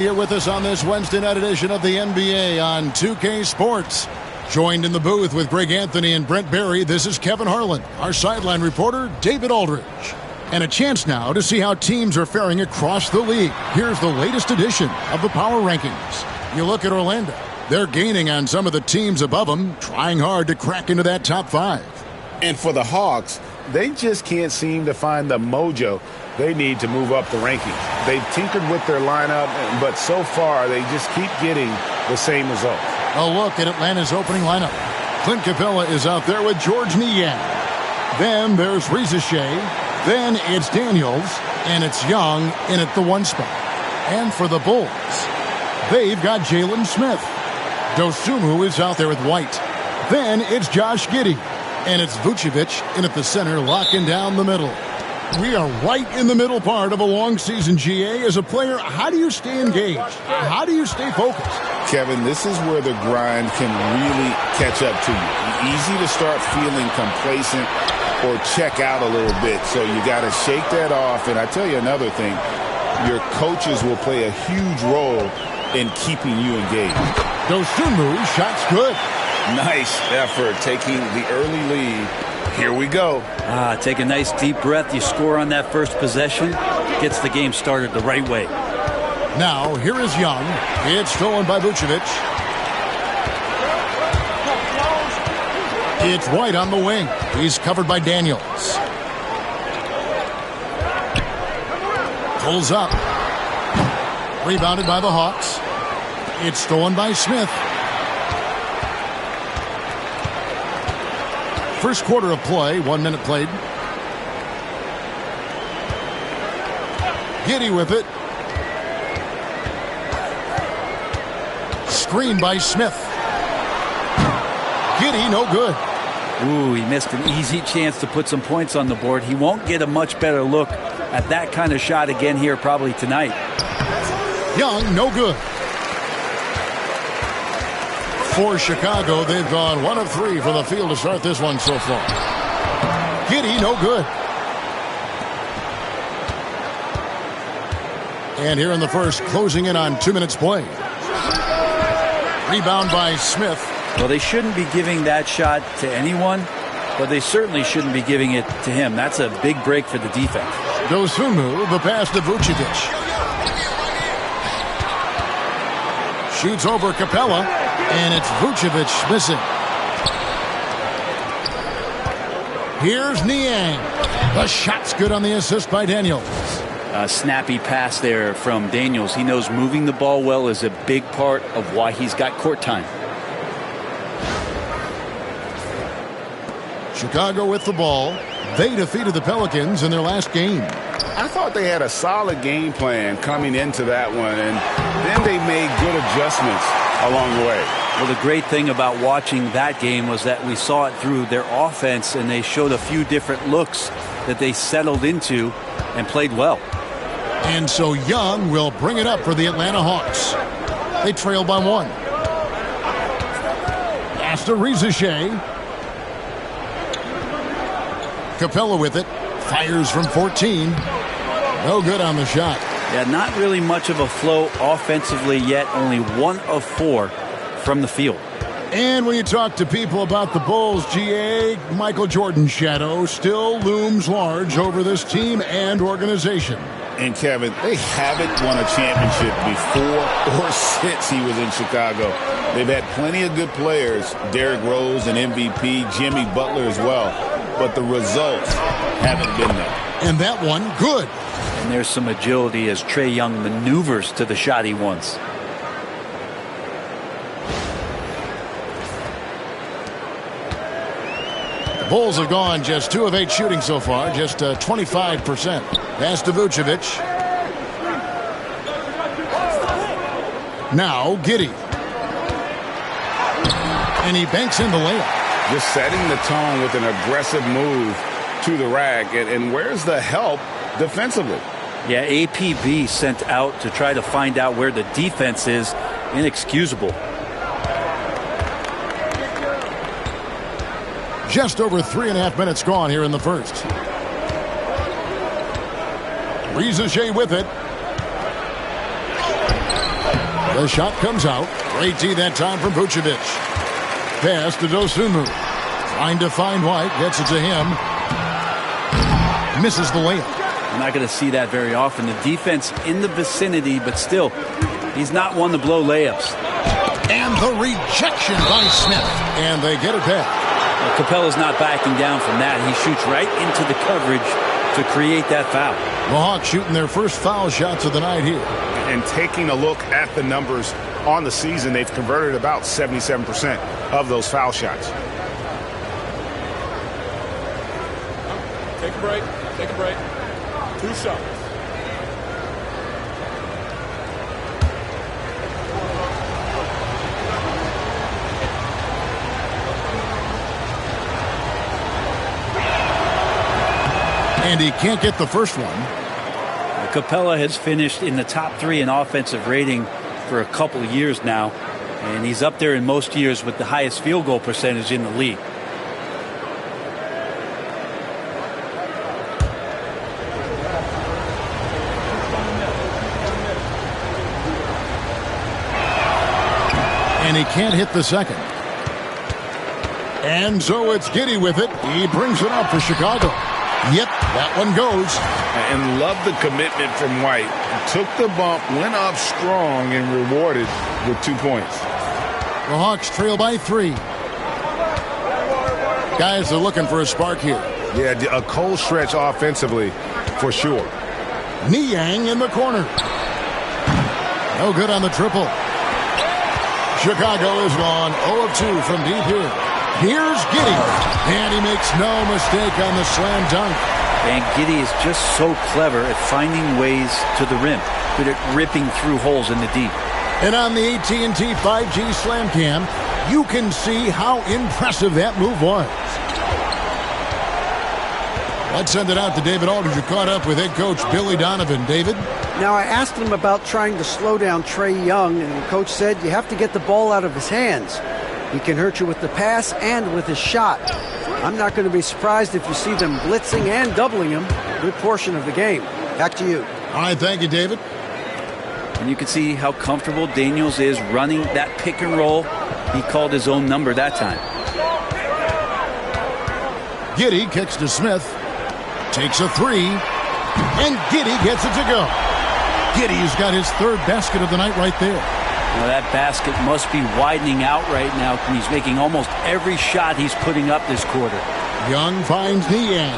Here with us on this Wednesday night edition of the NBA on 2K Sports. Joined in the booth with Greg Anthony and Brent Barry, this is Kevin Harlan. Our sideline reporter, David Aldridge. And a chance now to see how teams are faring across the league. Here's the latest edition of the Power Rankings. You look at Orlando. They're gaining on some of the teams above them, trying hard to crack into that top 5. And for the Hawks, they just can't seem to find the mojo they need to move up the rankings. They've tinkered with their lineup, but so far they just keep getting the same results. A look at Atlanta's opening lineup. Clint Capella is out there with Georges Niang. Then there's Reza Shea. Then it's Daniels, and it's Young in at the 1 spot. And for the Bulls, they've got Jalen Smith. Dosunmu is out there with White. Then it's Josh Giddey, and it's Vucevic in at the center, locking down the middle. We are right in the middle part of a long season, GA. As a player, how do you stay engaged? How do you stay focused? Kevin, this is where the grind can really catch up to you. Easy to start feeling complacent or check out a little bit. So you got to shake that off. And I tell you another thing, your coaches will play a huge role in keeping you engaged. Dosunmu, shot's good. Nice effort taking the early lead. Here we go. Take a nice deep breath. You score on that first possession. Gets the game started the right way. Now, here is Young. It's stolen by Vucevic. It's White on the wing. He's covered by Daniels. Pulls up. Rebounded by the Hawks. It's stolen by Smith. First quarter of play, 1 minute played. Giddey with it. Screen by Smith. Giddey, no good. Ooh, he missed an easy chance to put some points on the board. He won't get a much better look at that kind of shot again here probably tonight. Young, no good. For Chicago, they've gone 1 of 3 from the field to start this one so far. Giddey, no good. And here in the first, closing in on 2 minutes play. Rebound by Smith. Well, they shouldn't be giving that shot to anyone, but they certainly shouldn't be giving it to him. That's a big break for the defense. Dosunmu, the pass to Vucevic. Shoots over Capella, and it's Vucevic missing. Here's Niang. The shot's good on the assist by Daniels. A snappy pass there from Daniels. He knows moving the ball well is a big part of why he's got court time. Chicago with the ball. They defeated the Pelicans in their last game. I thought they had a solid game plan coming into that one, and then they made good adjustments along the way. Well, the great thing about watching that game was that we saw it through their offense, and they showed a few different looks that they settled into and played well. And so Young will bring it up for the Atlanta Hawks. They trail by 1. Pass to Reza Shea. Capella with it. Fires from 14. No good on the shot. Yeah, not really much of a flow offensively yet. Only 1 of 4 from the field. And when you talk to people about the Bulls, GA, Michael Jordan's shadow still looms large over this team and organization. And Kevin, they haven't won a championship before or since he was in Chicago. They've had plenty of good players, Derrick Rose and MVP, Jimmy Butler as well, but the results haven't been there. And that one, good. And there's some agility as Trae Young maneuvers to the shot he wants. The Bulls have gone just 2 of 8 shooting so far, just 25%. Pass to Vucevic. Now Giddey. And he banks in the layup. Just setting the tone with an aggressive move to the rack. And where's the help defensively? Yeah, APB sent out to try to find out where the defense is. Inexcusable. Just over 3.5 minutes gone here in the first. Reza Shea with it. The shot comes out. Great D that time from Vucevic. Pass to Dosunmu. Trying to find White. Gets it to him. Misses the layup. We're not going to see that very often. The defense in the vicinity, but still, he's not one to blow layups. And the rejection by Smith. And they get it back. Well, Capella's not backing down from that. He shoots right into the coverage to create that foul. The Hawks shooting their first foul shots of the night here. And taking a look at the numbers on the season, they've converted about 77% of those foul shots. Take a break. Take a break. 2 shots. And he can't get the first one. Capella has finished in the top 3 in offensive rating for a couple of years now, and he's up there in most years with the highest field goal percentage in the league. And he can't hit the second. And so it's Giddey with it. He brings it up for Chicago. Yep, that one goes. And love the commitment from White. Took the bump, went up strong, and rewarded with 2 points. The Hawks trail by 3. Guys are looking for a spark here. Yeah, a cold stretch offensively, for sure. Niang in the corner. No good on the triple. Chicago is gone 0 of 2 from deep here. Here's Giddey, and he makes no mistake on the slam dunk. And Giddey is just so clever at finding ways to the rim, good at ripping through holes in the deep. And on the AT&T 5G Slam Cam, you can see how impressive that move was. Let's send it out to David Aldridge, who caught up with head coach Billy Donovan. David? Now, I asked him about trying to slow down Trae Young, and the coach said you have to get the ball out of his hands. He can hurt you with the pass and with his shot. I'm not going to be surprised if you see them blitzing and doubling him a good portion of the game. Back to you. All right, thank you, David. And you can see how comfortable Daniels is running that pick and roll. He called his own number that time. Giddey kicks to Smith. Takes a 3. And Giddey gets it to go. Giddey's got his 3rd basket of the night right there. Now that basket must be widening out right now. He's making almost every shot he's putting up this quarter. Young finds Niang.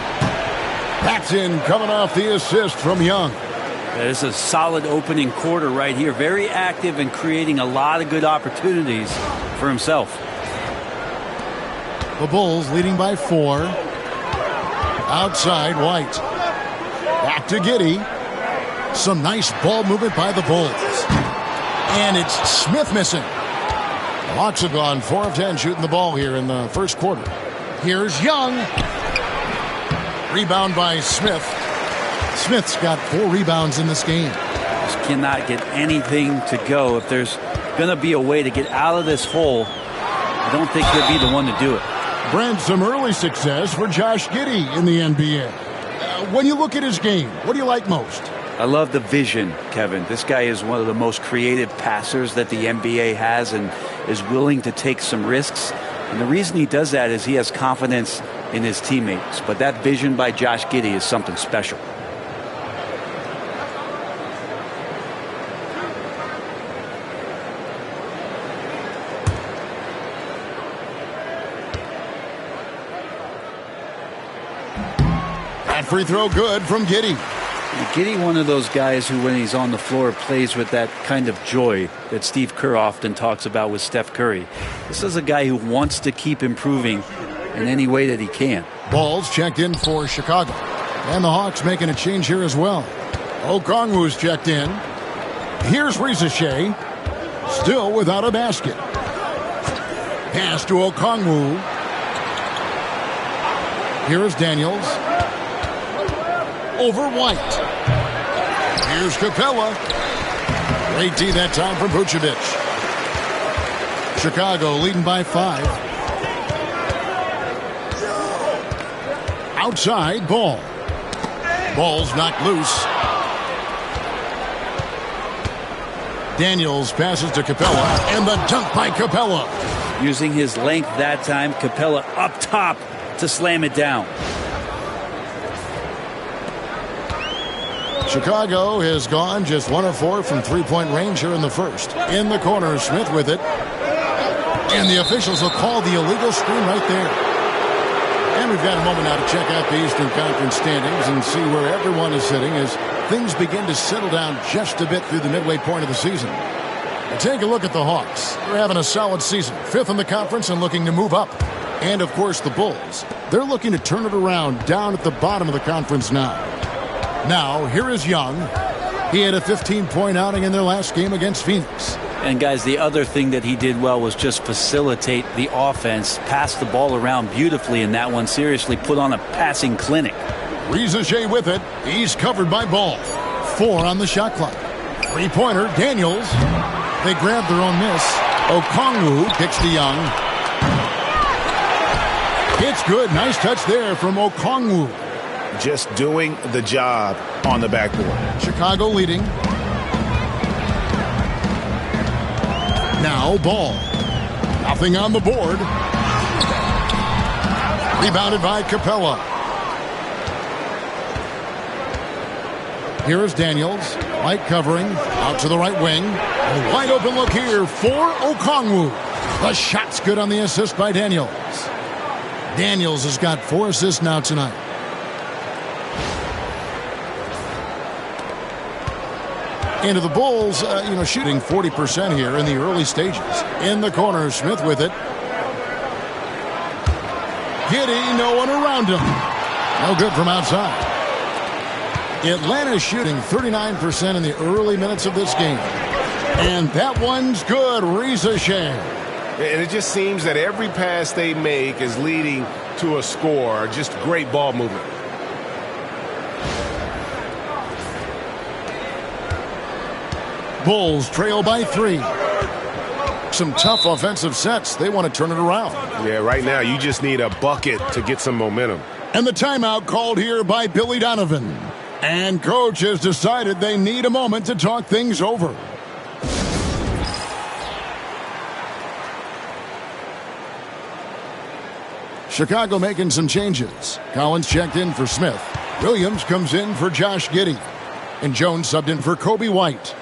That's in, coming off the assist from Young. That is a solid opening quarter right here. Very active and creating a lot of good opportunities for himself. The Bulls leading by 4. Outside, White. Back to Giddey. Some nice ball movement by the Bulls. And it's Smith missing. The Hawks have gone 4 of 10 shooting the ball here in the first quarter. Here's Young. Rebound by Smith. Smith's got 4 rebounds in this game. Just cannot get anything to go. If there's going to be a way to get out of this hole, I don't think he'll be the one to do it. Brent, some early success for Josh Giddey in the NBA. When you look at his game, what do you like most? I love the vision, Kevin. This guy is one of the most creative passers that the NBA has and is willing to take some risks. And the reason he does that is he has confidence in his teammates. But that vision by Josh Giddey is something special. That free throw good from Giddey. Giddey, one of those guys who, when he's on the floor, plays with that kind of joy that Steve Kerr often talks about with Steph Curry. This is a guy who wants to keep improving in any way that he can. Balls checked in for Chicago. And the Hawks making a change here as well. Okongwu's checked in. Here's Risache. Still without a basket. Pass to Okongwu. Here is Daniels. Over White. Here's Capella. Great D that time from Vucevic. Chicago leading by 5. Outside, Ball. Ball's knocked loose. Daniels passes to Capella, and the dunk by Capella. Using his length that time, Capella up top to slam it down. Chicago has gone just 1 of 4 from three-point range here in the first. In the corner, Smith with it. And the officials will call the illegal screen right there. And we've got a moment now to check out the Eastern Conference standings and see where everyone is sitting as things begin to settle down just a bit through the midway point of the season. Now take a look at the Hawks. They're having a solid season, 5th in the conference and looking to move up. And, of course, the Bulls. They're looking to turn it around down at the bottom of the conference now. Now, here is Young. He had a 15-point outing in their last game against Phoenix. And, guys, the other thing that he did well was just facilitate the offense, pass the ball around beautifully in that one, seriously put on a passing clinic. Risacher with it. He's covered by Ball. 4 on the shot clock. Three-pointer, Daniels. They grab their own miss. Okongwu kicks to Young. It's good. Nice touch there from Okongwu. Just doing the job on the backboard. Chicago leading. Now Ball. Nothing on the board. Rebounded by Capella. Here is Daniels. Light covering. Out to the right wing. A wide open look here for Okongwu. The shot's good on the assist by Daniels. Daniels has got 4 assists now tonight. Into the Bulls, shooting 40% here in the early stages. In the corner, Smith with it. Giddey, no one around him. No good from outside. Atlanta shooting 39% in the early minutes of this game. And that one's good. Risacher. And it just seems that every pass they make is leading to a score. Just great ball movement. Bulls trail by 3. Some tough offensive sets. They want to turn it around. Yeah, right now you just need a bucket to get some momentum. And the timeout called here by Billy Donovan. And coach has decided they need a moment to talk things over. Chicago making some changes. Collins checked in for Smith. Williams comes in for Josh Giddey. And Jones subbed in for Kobe White.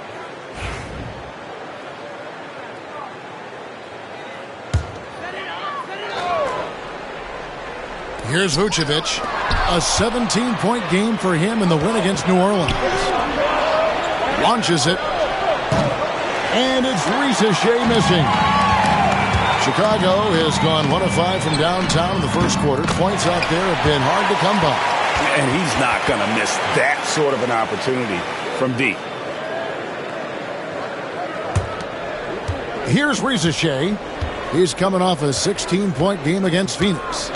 Here's Vucevic. A 17-point game for him in the win against New Orleans. Launches it. And it's Risacher missing. Chicago has gone 1 of 5 from downtown in the first quarter. Points out there have been hard to come by. And he's not going to miss that sort of an opportunity from deep. Here's Risacher. He's coming off a 16-point game against Phoenix.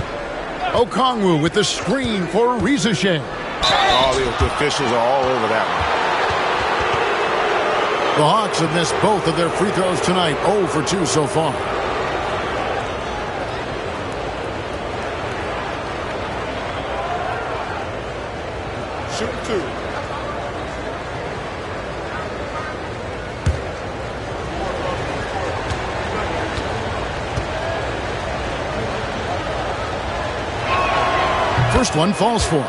Okongwu with the screen for Risacher. All the officials are all over that one. The Hawks have missed both of their free throws tonight. 0 for 2 so far. Shoot 2. First one falls for him.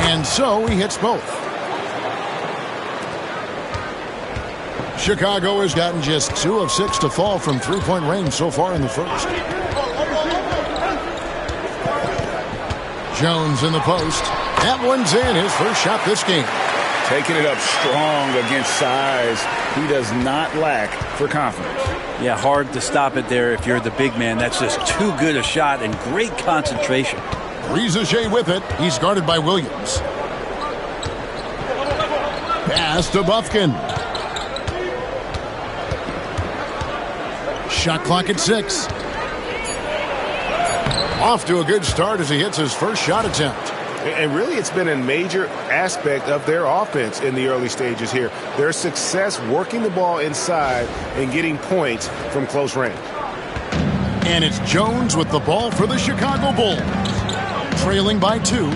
And so he hits both. Chicago has gotten just 2 of 6 to fall from three-point range so far in the first. Jones in the post. That one's in. His first shot this game. Taking it up strong against size. He does not lack for confidence. Yeah, hard to stop it there if you're the big man. That's just too good a shot and great concentration. Risacher with it. He's guarded by Williams. Pass to Bufkin. Shot clock at 6. Off to a good start as he hits his first shot attempt. And really, it's been a major aspect of their offense in the early stages here. Their success working the ball inside and getting points from close range. And it's Jones with the ball for the Chicago Bulls. Trailing by 2.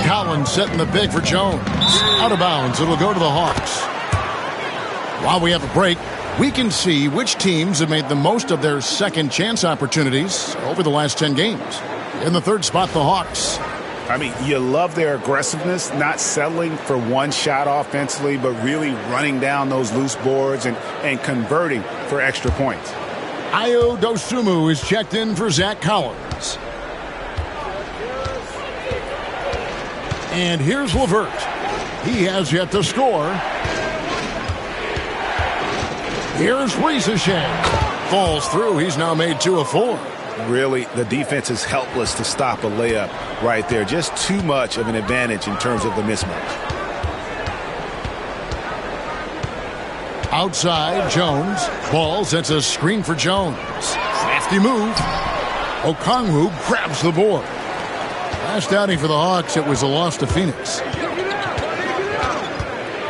Collins setting the big for Jones. Out of bounds. It'll go to the Hawks. While we have a break, we can see which teams have made the most of their second chance opportunities over the last 10 games. In the third spot, the Hawks. I mean, you love their aggressiveness, not settling for one shot offensively, but really running down those loose boards and converting for extra points. Ayo Dosunmu is checked in for Zach Collins. And here's LeVert. He has yet to score. Here's Risacher. Falls through. He's now made 2 of 4. Really, the defense is helpless to stop a layup right there. Just too much of an advantage in terms of the mismatch. Outside, Jones. Ball sets a screen for Jones. Crafty move. Okongwu grabs the board. Last outing for the Hawks, it was a loss to Phoenix.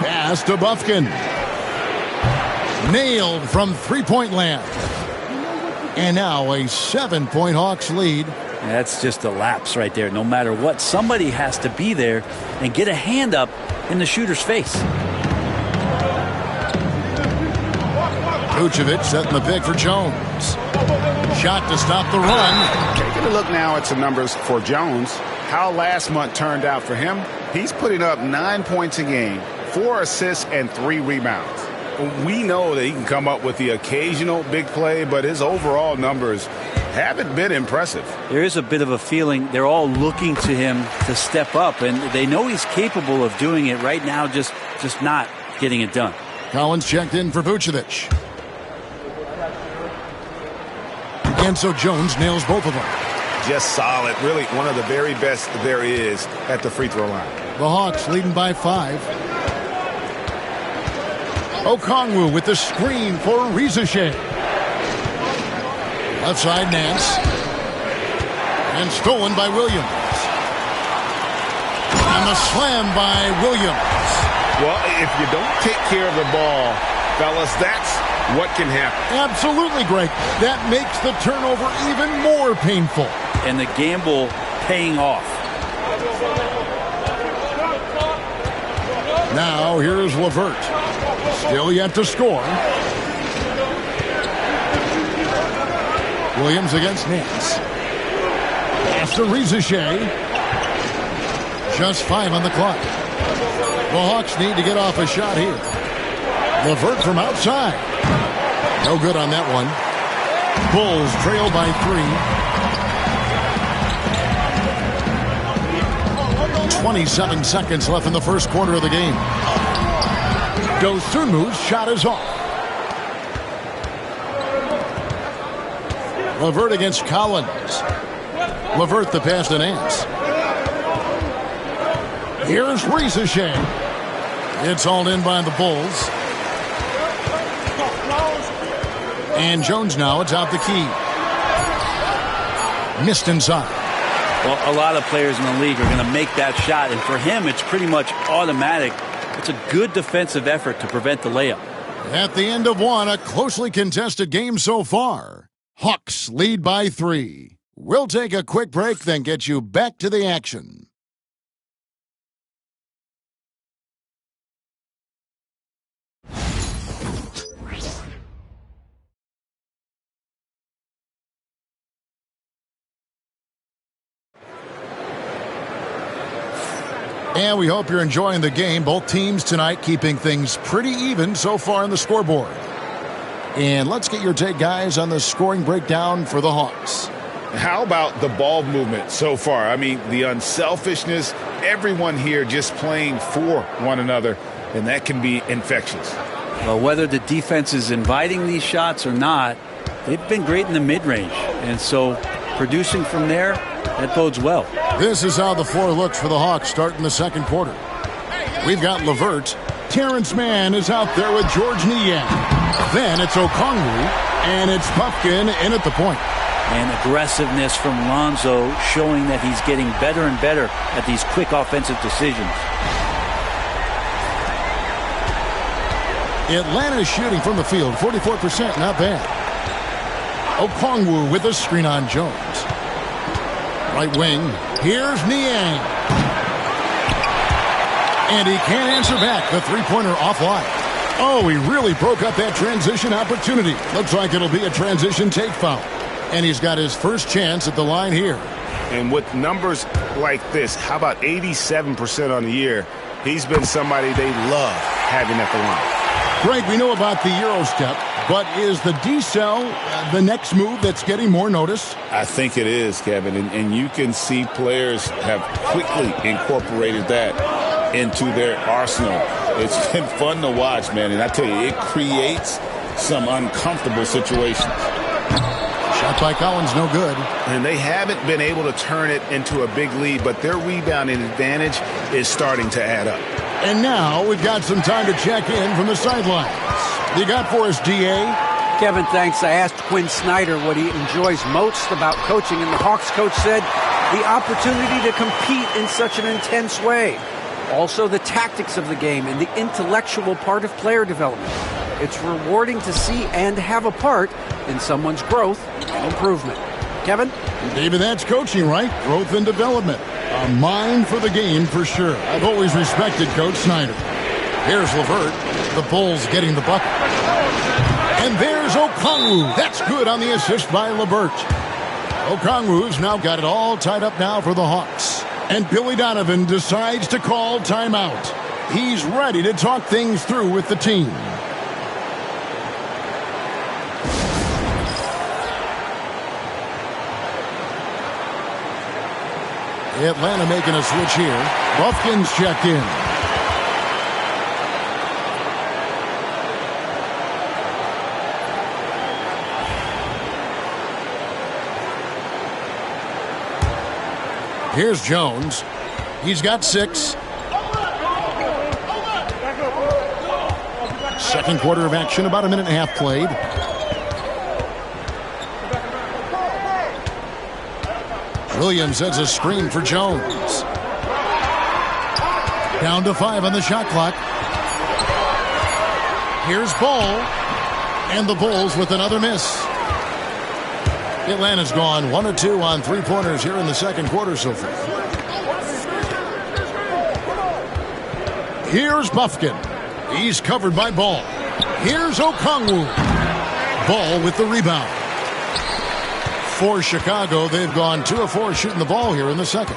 Pass to Bufkin. Nailed from three-point land. And now a 7-point Hawks lead. That's just a lapse right there. No matter what, somebody has to be there and get a hand up in the shooter's face. Vucevic setting the pick for Jones. Shot to stop the run. Taking a look now at some numbers for Jones. How last month turned out for him. He's putting up 9 points a game, 4 assists, and 3 rebounds. We know that he can come up with the occasional big play, but his overall numbers haven't been impressive. There is a bit of a feeling they're all looking to him to step up, and they know he's capable of doing it right now, just not getting it done. Collins checked in for Vucevic. And so Jones nails both of them. Just solid. Really one of the very best there is at the free throw line. The Hawks leading by 5. Okongwu with the screen for Risacher. Left side, Nance. And stolen by Williams. And the slam by Williams. Well, if you don't take care of the ball, fellas, that's what can happen. Absolutely, Greg. That makes the turnover even more painful. And the gamble paying off. Now here's LeVert. Still yet to score. Williams against Nance. Pass to Risacher. Just 5 on the clock. The Hawks need to get off a shot here. LeVert from outside. No good on that one. Bulls trail by 3. 27 seconds left in the first quarter of the game. Dosunmu's shot is off. LeVert against Collins. LeVert the pass to Nance. Here's Risacher. It's hauled in by the Bulls. And Jones now, it's out the key. Missed inside. Well, a lot of players in the league are going to make that shot, and for him, it's pretty much automatic. It's a good defensive effort to prevent the layup. At the end of one, a closely contested game so far. Hawks lead by 3. We'll take a quick break, then get you back to the action. And we hope you're enjoying the game. Both teams tonight keeping things pretty even so far on the scoreboard. And let's get your take, guys, on the scoring breakdown for the Hawks. How about the ball movement so far? I mean, the unselfishness, everyone here just playing for one another, and that can be infectious. Well, whether the defense is inviting these shots or not, they've been great in the mid-range. And so producing from there, that bodes well. This is how the floor looks for the Hawks starting the second quarter. We've got LeVert. Terrence Mann is out there with Georges Niang. Then it's Okongwu, and it's Bufkin in at the point. And aggressiveness from Lonzo showing that he's getting better and better at these quick offensive decisions. Atlanta shooting from the field, 44%, not bad. Okongwu with a screen on Jones. Right wing, here's Niang. And he can't answer back. The three-pointer offline. Oh, he really broke up that transition opportunity. Looks like it'll be a transition take foul. And he's got his first chance at the line here. And with numbers like this, how about 87% on the year? He's been somebody they love having at the line. Greg, we know about the Euro step, but is the decel the next move that's getting more notice? I think it is, Kevin, and you can see players have quickly incorporated that into their arsenal. It's been fun to watch, man, and I tell you, it creates some uncomfortable situations. Shot by Collins, no good. And they haven't been able to turn it into a big lead, but their rebounding advantage is starting to add up. And now we've got some time to check in from the sidelines. You got for us, D.A.? Kevin, thanks. I asked Quinn Snyder what he enjoys most about coaching, and the Hawks coach said the opportunity to compete in such an intense way. Also, the tactics of the game and the intellectual part of player development. It's rewarding to see and have a part in someone's growth and improvement. Kevin? David, that's coaching, right? Growth and development. A mind for the game for sure. I've always respected Coach Snyder. Here's LeVert. The Bulls getting the bucket. And there's Okongwu. That's good on the assist by LeVert. Okongwu's now got it all tied up now for the Hawks. And Billy Donovan decides to call timeout. He's ready to talk things through with the team. Atlanta making a switch here. Buffkin's checked in. Here's Jones. He's got 6. Second quarter of action, about a minute and a half played. Williams sets a screen for Jones. Down to 5 on the shot clock. Here's Ball. And the Bulls with another miss. Atlanta's gone 1 of 2 on three-pointers here in the second quarter so far. Here's Buffkin. He's covered by Ball. Here's Okongwu. Ball with the rebound. For Chicago, they've gone 2 of 4 shooting the ball here in the second.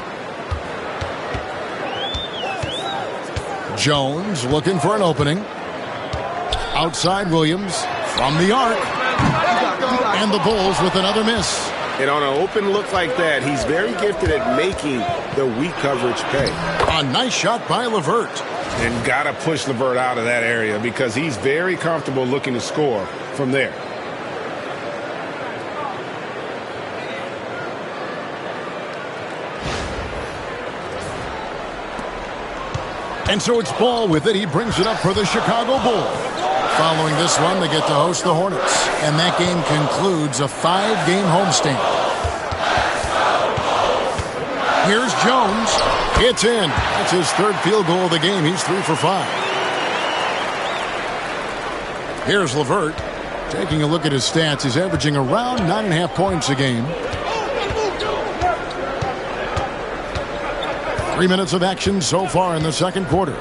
Jones looking for an opening. Outside Williams from the arc. And the Bulls with another miss. And on an open look like that, he's very gifted at making the weak coverage pay. A nice shot by LeVert. And got to push LeVert out of that area because he's very comfortable looking to score from there. And so it's Ball with it. He brings it up for the Chicago Bulls. Following this one, they get to host the Hornets. And that game concludes a 5-game homestand. Here's Jones. It's in. That's his third field goal of the game. He's 3 for 5. Here's LeVert. Taking a look at his stats, he's averaging around 9.5 points a game. 3 minutes of action so far in the second quarter.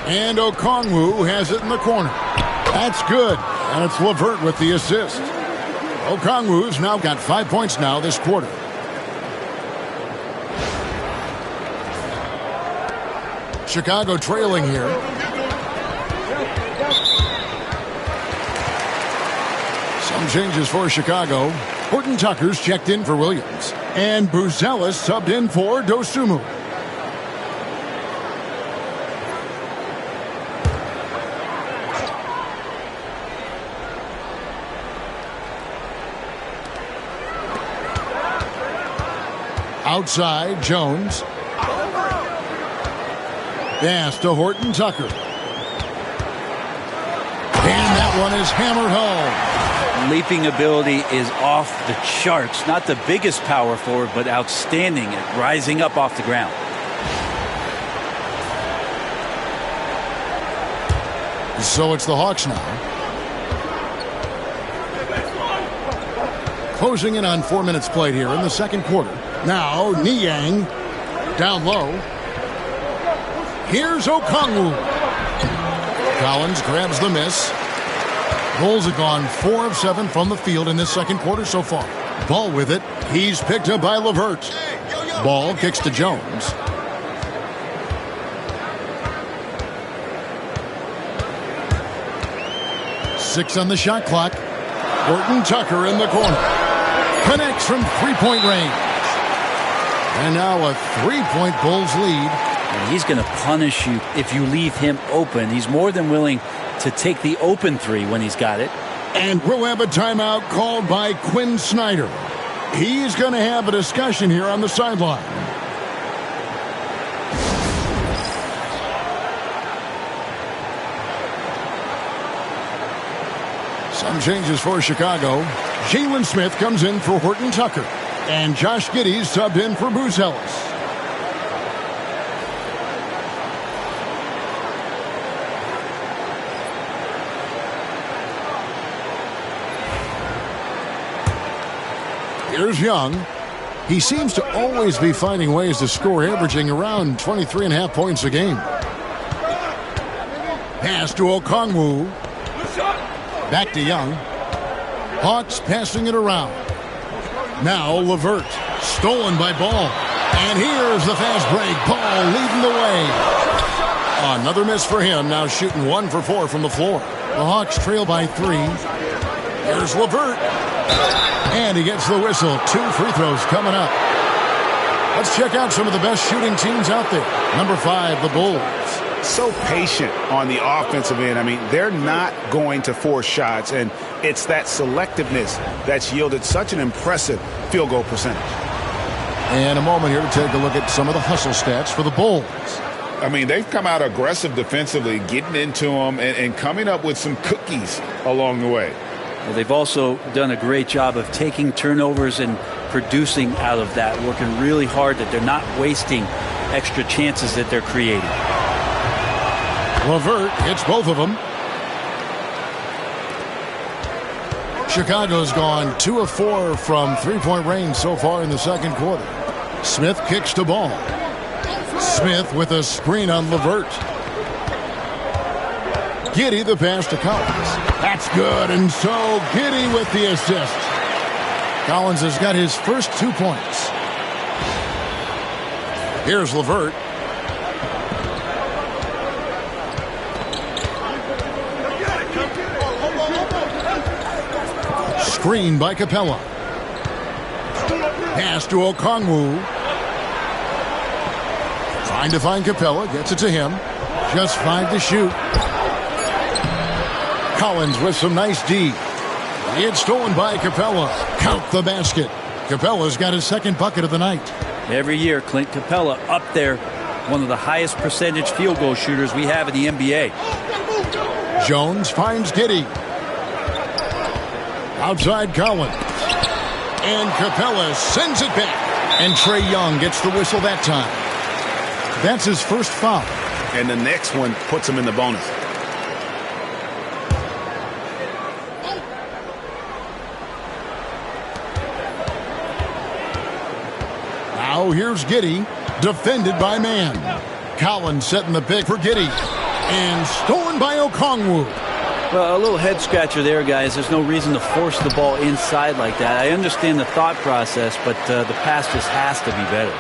And Okongwu has it in the corner. That's good. And it's LeVert with the assist. Okongwu's now got 5 points now this quarter. Chicago trailing here. Some changes for Chicago. Horton Tucker's checked in for Williams. And Buzelis subbed in for Dosunmu. Outside, Jones. Pass to Horton Tucker. And that one is hammered home. Leaping ability is off the charts. Not the biggest power forward, but outstanding at rising up off the ground. So it's the Hawks now. Closing in on 4 minutes played here in the second quarter. Now Niang down low. Here's Okongwu. Collins grabs the miss. Bulls have gone 4 of 7 from the field in this second quarter so far. Ball with it. He's picked up by LeVert. Ball kicks to Jones. Six on the shot clock. Horton Tucker in the corner. Connects from three-point range. And now a three-point Bulls lead. And he's going to punish you if you leave him open. He's more than willing to take the open three when he's got it. And we'll have a timeout called by Quinn Snyder. He's going to have a discussion here on the sideline. Some changes for Chicago. Jalen Smith comes in for Horton Tucker. And Josh Giddey's subbed in for Bruce Ellis. Here's Young. He seems to always be finding ways to score, averaging around 23.5 points a game. Pass to Okongwu. Back to Young. Hawks passing it around. Now LeVert. Stolen by Ball. And here's the fast break. Ball leading the way. Another miss for him. Now shooting 1 for 4 from the floor. The Hawks trail by 3. Here's LeVert. And he gets the whistle. 2 free throws coming up. Let's check out some of the best shooting teams out there. Number 5, the Bulls. So patient on the offensive end. I mean, they're not going to force shots, and it's that selectiveness that's yielded such an impressive field goal percentage. And a moment here to take a look at some of the hustle stats for the Bulls. I mean, they've come out aggressive defensively, getting into them and coming up with some cookies along the way. Well, they've also done a great job of taking turnovers and producing out of that, working really hard that they're not wasting extra chances that they're creating. LeVert hits both of them. Chicago's gone 2 of 4 from three-point range so far in the second quarter. Smith kicks to Ball. Smith with a screen on LeVert. Giddey the pass to Collins. That's good, and so Giddey with the assist. Collins has got his first 2 points. Here's LeVert. Screen by Capella. Pass to Okongwu. Trying to find Capella. Gets it to him. Just 5 to shoot. Collins with some nice D. It's stolen by Capella. Count the basket. Capella's got his second bucket of the night. Every year, Clint Capella up there. One of the highest percentage field goal shooters we have in the NBA. Jones finds Giddey. Outside Collins. And Capella sends it back. And Trae Young gets the whistle that time. That's his first foul. And the next one puts him in the bonus. Now here's Giddey. Defended by man. Collins setting the pick for Giddey. And stolen by Okongwu. Well, a little head scratcher there, guys. There's no reason to force the ball inside like that. I understand the thought process, but the pass just has to be better.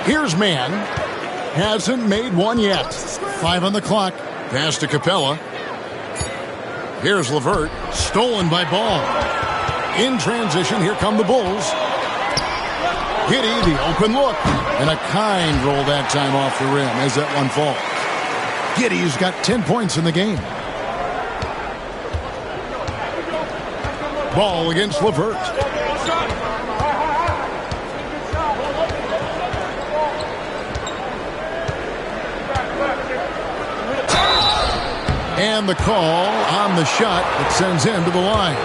Here's man. Hasn't made one yet. 5 on the clock. Pass to Capella. Here's LeVert. Stolen by Ball. In transition, here come the Bulls. Giddey, the open look. And a kind roll that time off the rim as that one falls. Giddey's got 10 points in the game. Ball against LeVert. And the call on the shot that sends him to the line.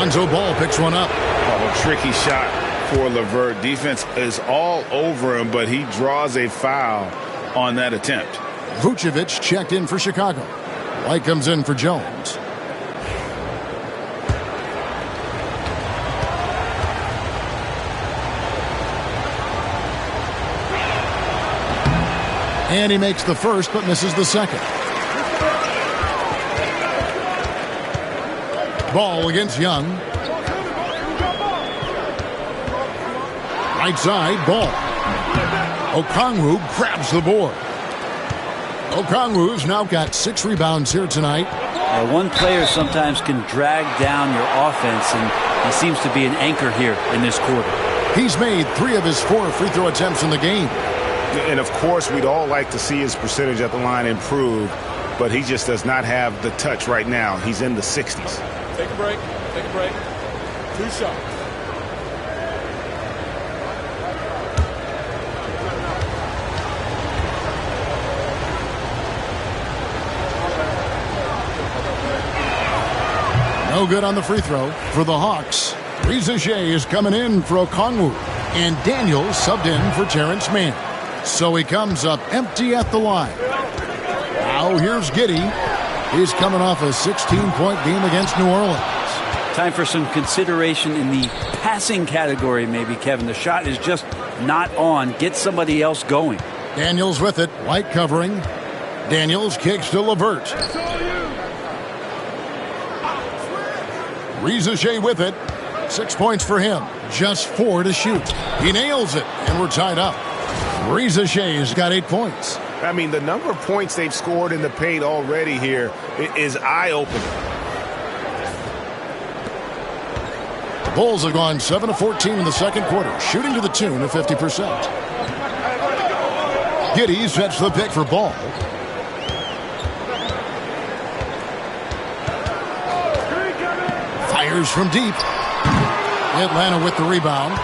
Lonzo Ball picks one up. Oh, a tricky shot for LeVert. Defense is all over him, but he draws a foul on that attempt. Vucevic checked in for Chicago. White comes in for Jones. And he makes the first, but misses the second. Ball against Young. Right side, Ball. Okongwu grabs the board. Okongwu's now got 6 rebounds here tonight. One player sometimes can drag down your offense, and he seems to be an anchor here in this quarter. He's made 3 of his 4 free throw attempts in the game. And, of course, we'd all like to see his percentage at the line improve, but he just does not have the touch right now. He's in the 60s. Take a break. Take a break. 2 shots. No good on the free throw for the Hawks. Reza Shea is coming in for Okongwu, and Daniels subbed in for Terrence Mann. So he comes up empty at the line. Now here's Giddey. He's coming off a 16-point game against New Orleans. Time for some consideration in the passing category, maybe, Kevin. The shot is just not on. Get somebody else going. Daniels with it. White covering. Daniels kicks to LeVert. Reza Shea with it. 6 points for him. Just 4 to shoot. He nails it, and we're tied up. Reza Shea's got 8 points. I mean, the number of points they've scored in the paint already here is eye-opening. The Bulls have gone 7 of 14 in the second quarter, shooting to the tune of 50%. Giddey sets the pick for Ball. Fires from deep. Atlanta with the rebound.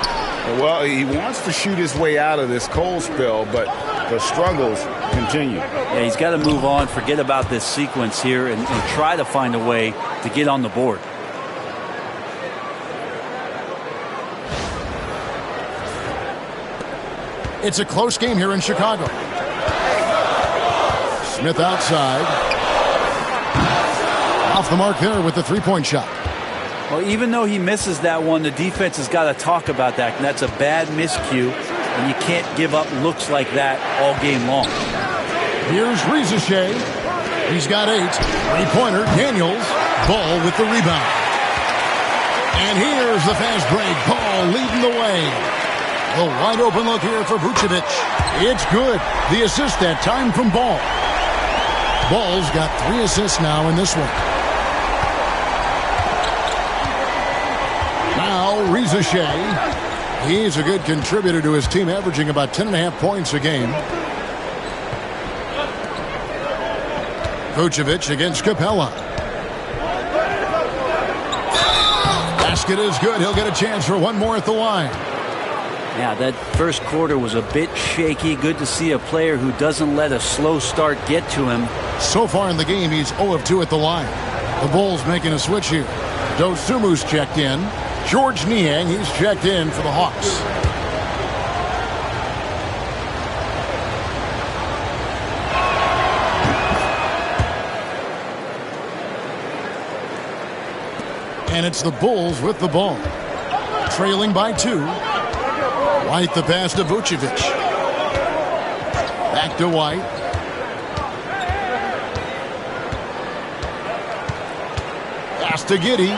Well, he wants to shoot his way out of this cold spell, but the struggles continue. Yeah, he's got to move on, forget about this sequence here, and try to find a way to get on the board. It's a close game here in Chicago. Smith outside. Off the mark there with the three-point shot. Well, even though he misses that one, the defense has got to talk about that. And that's a bad miscue, and you can't give up looks like that all game long. Here's Reza Shea. He's got 8. Three-pointer, Daniels. Ball with the rebound. And here's the fast break. Ball leading the way. A wide open look here for Vucevic. It's good. The assist that time from Ball. Ball's got 3 assists now in this one. Reza Shea, he's a good contributor to his team, averaging about 10.5 points a game. Vucevic against Capella. Basket is good. He'll get a chance for one more at the line. Yeah, that first quarter was a bit shaky. Good to see a player who doesn't let a slow start get to him. So far in the game, he's 0 of 2 at the line. The Bulls making a switch here. Dosumu's checked in. George Niang, he's checked in for the Hawks. And it's the Bulls with the ball. Trailing by 2. White the pass to Vucevic. Back to White. Pass to Giddey.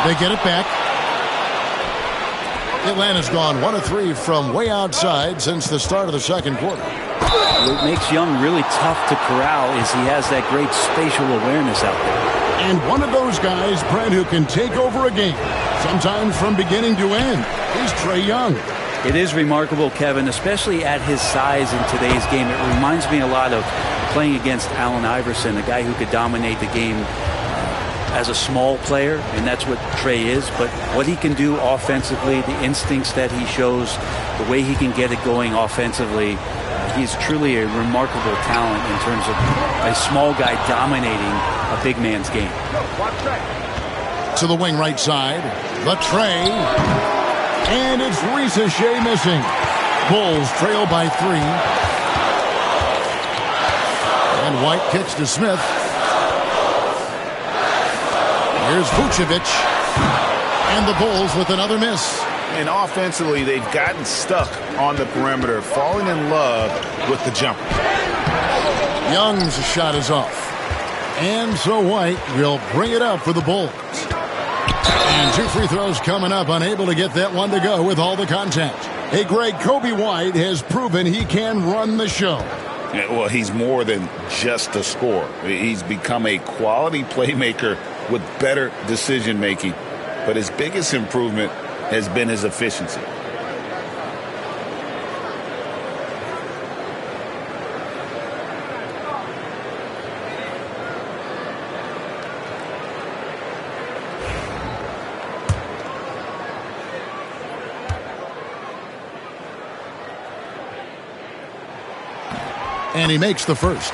They get it back. Atlanta's gone 1 of 3 from way outside since the start of the second quarter. What makes Young really tough to corral is he has that great spatial awareness out there. And one of those guys, Brent, who can take over a game, sometimes from beginning to end, is Trae Young. It is remarkable, Kevin, especially at his size in today's game. It reminds me a lot of playing against Allen Iverson, a guy who could dominate the game as a small player, and that's what Trae is. But what he can do offensively, the instincts that he shows, the way he can get it going offensively, he's truly a remarkable talent in terms of a small guy dominating a big man's game. to the wing right side. The tray. And it's Risacher missing. Bulls trail by 3. And White kicks to Smith. Here's Vucevic. And the Bulls with another miss. And offensively, they've gotten stuck on the perimeter, falling in love with the jumper. Young's shot is off. And so White will bring it up for the Bulls. And 2 free throws coming up, unable to get that one to go with all the contact. Hey, Greg, Kobe White has proven he can run the show. Yeah, well, he's more than just a scorer. He's become a quality playmaker with better decision-making. But his biggest improvement has been his efficiency. And he makes the first.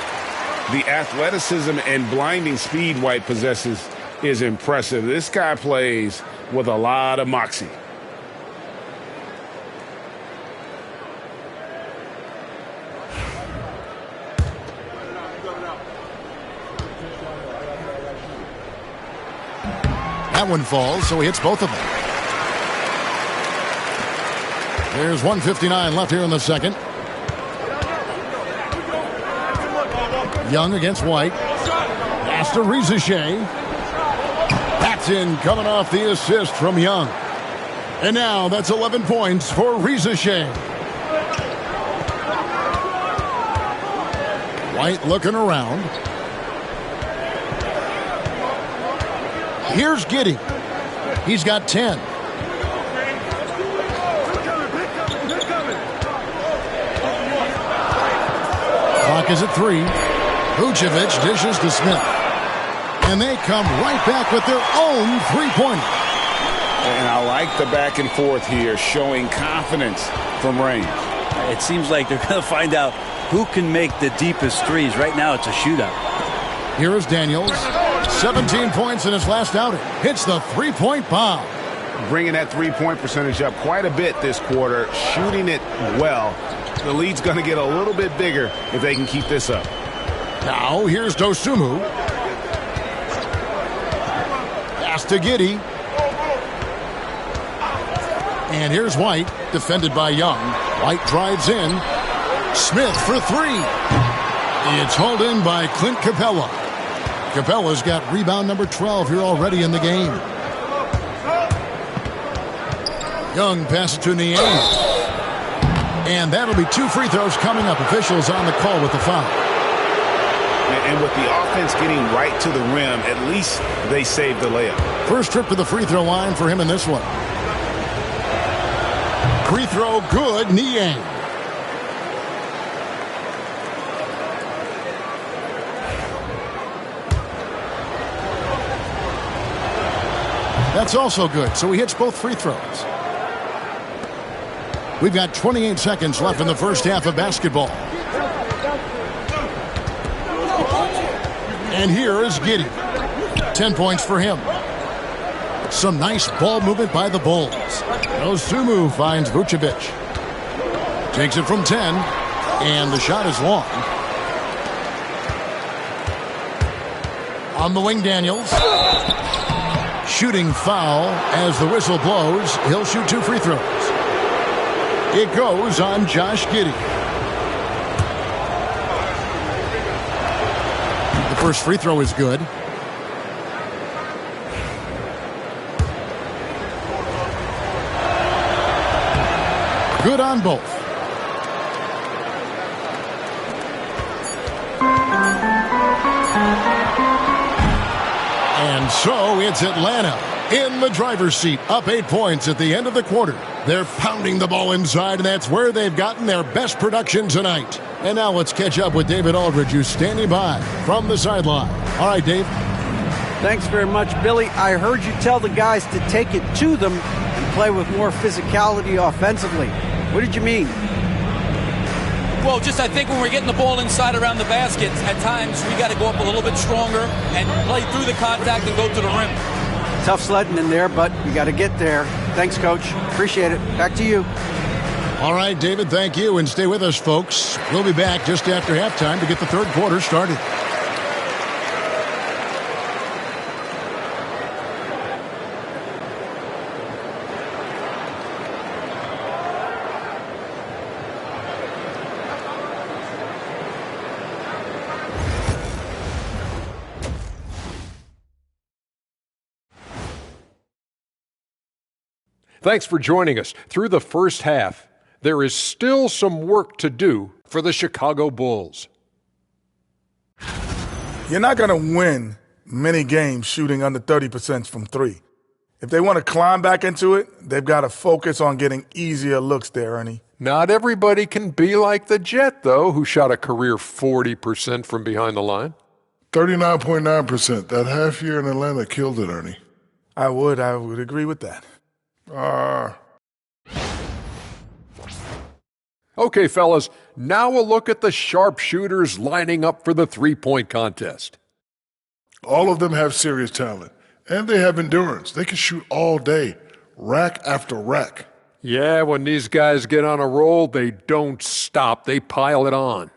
The athleticism and blinding speed White possesses is impressive. This guy plays with a lot of moxie. That one falls, so he hits both of them. There's 1:59 left here in the second. Young against White. Pass to Risacher. Paxson coming off the assist from Young. And now that's 11 points for Risacher. White looking around. Here's Giddey. He's got 10. Clock is at 3. Vucevic dishes to Smith. And they come right back with their own three-pointer. And I like the back and forth here, showing confidence from range. It seems like they're going to find out who can make the deepest threes. Right now it's a shootout. Here is Daniels. 17 points in his last outing. Hits the three-point bomb. Bringing that three-point percentage up quite a bit this quarter, shooting it well. The lead's going to get a little bit bigger if they can keep this up. Now here's Dosunmu. Pass to Giddey. And here's White, defended by Young. White drives in. Smith for 3. It's hauled in by Clint Capella. Capella's got rebound number 12 here already in the game. Young passes to Niang. And that'll be 2 free throws coming up. Officials on the call with the foul. And with the offense getting right to the rim, at least they saved the layup. First trip to the free throw line for him in this one. Free throw good, Niang. That's also good, so he hits both free throws. We've got 28 seconds left in the first half of basketball. And here is Giddey. 10 points for him. Some nice ball movement by the Bulls. Dosunmu finds Vucevic. Takes it from 10. And the shot is long. On the wing, Daniels. Shooting foul as the whistle blows. He'll shoot 2 free throws. It goes on Josh Giddey. The first free throw is good. Good on both. And so it's Atlanta in the driver's seat, up 8 points at the end of the quarter. They're pounding the ball inside, and that's where they've gotten their best production tonight. And now let's catch up with David Aldridge, who's standing by from the sideline. All right, Dave. Thanks very much, Billy. I heard you tell the guys to take it to them and play with more physicality offensively. What did you mean? Well, just I think when we're getting the ball inside around the baskets, at times we got to go up a little bit stronger and play through the contact and go to the rim. Tough sledding in there, but you got to get there. Thanks, Coach. Appreciate it. Back to you. All right, David, thank you. And stay with us, folks. We'll be back just after halftime to get the third quarter started. Thanks for joining us. Through the first half, there is still some work to do for the Chicago Bulls. You're not going to win many games shooting under 30% from three. If they want to climb back into it, they've got to focus on getting easier looks there, Ernie. Not everybody can be like the Jet, though, who shot a career 40% from behind the line. 39.9%. That half year in Atlanta killed it, Ernie. I would agree with that. Okay, fellas, now a look at the sharpshooters lining up for the three-point contest. All of them have serious talent, and they have endurance. They can shoot all day, rack after rack. Yeah, when these guys get on a roll, they don't stop. They pile it on.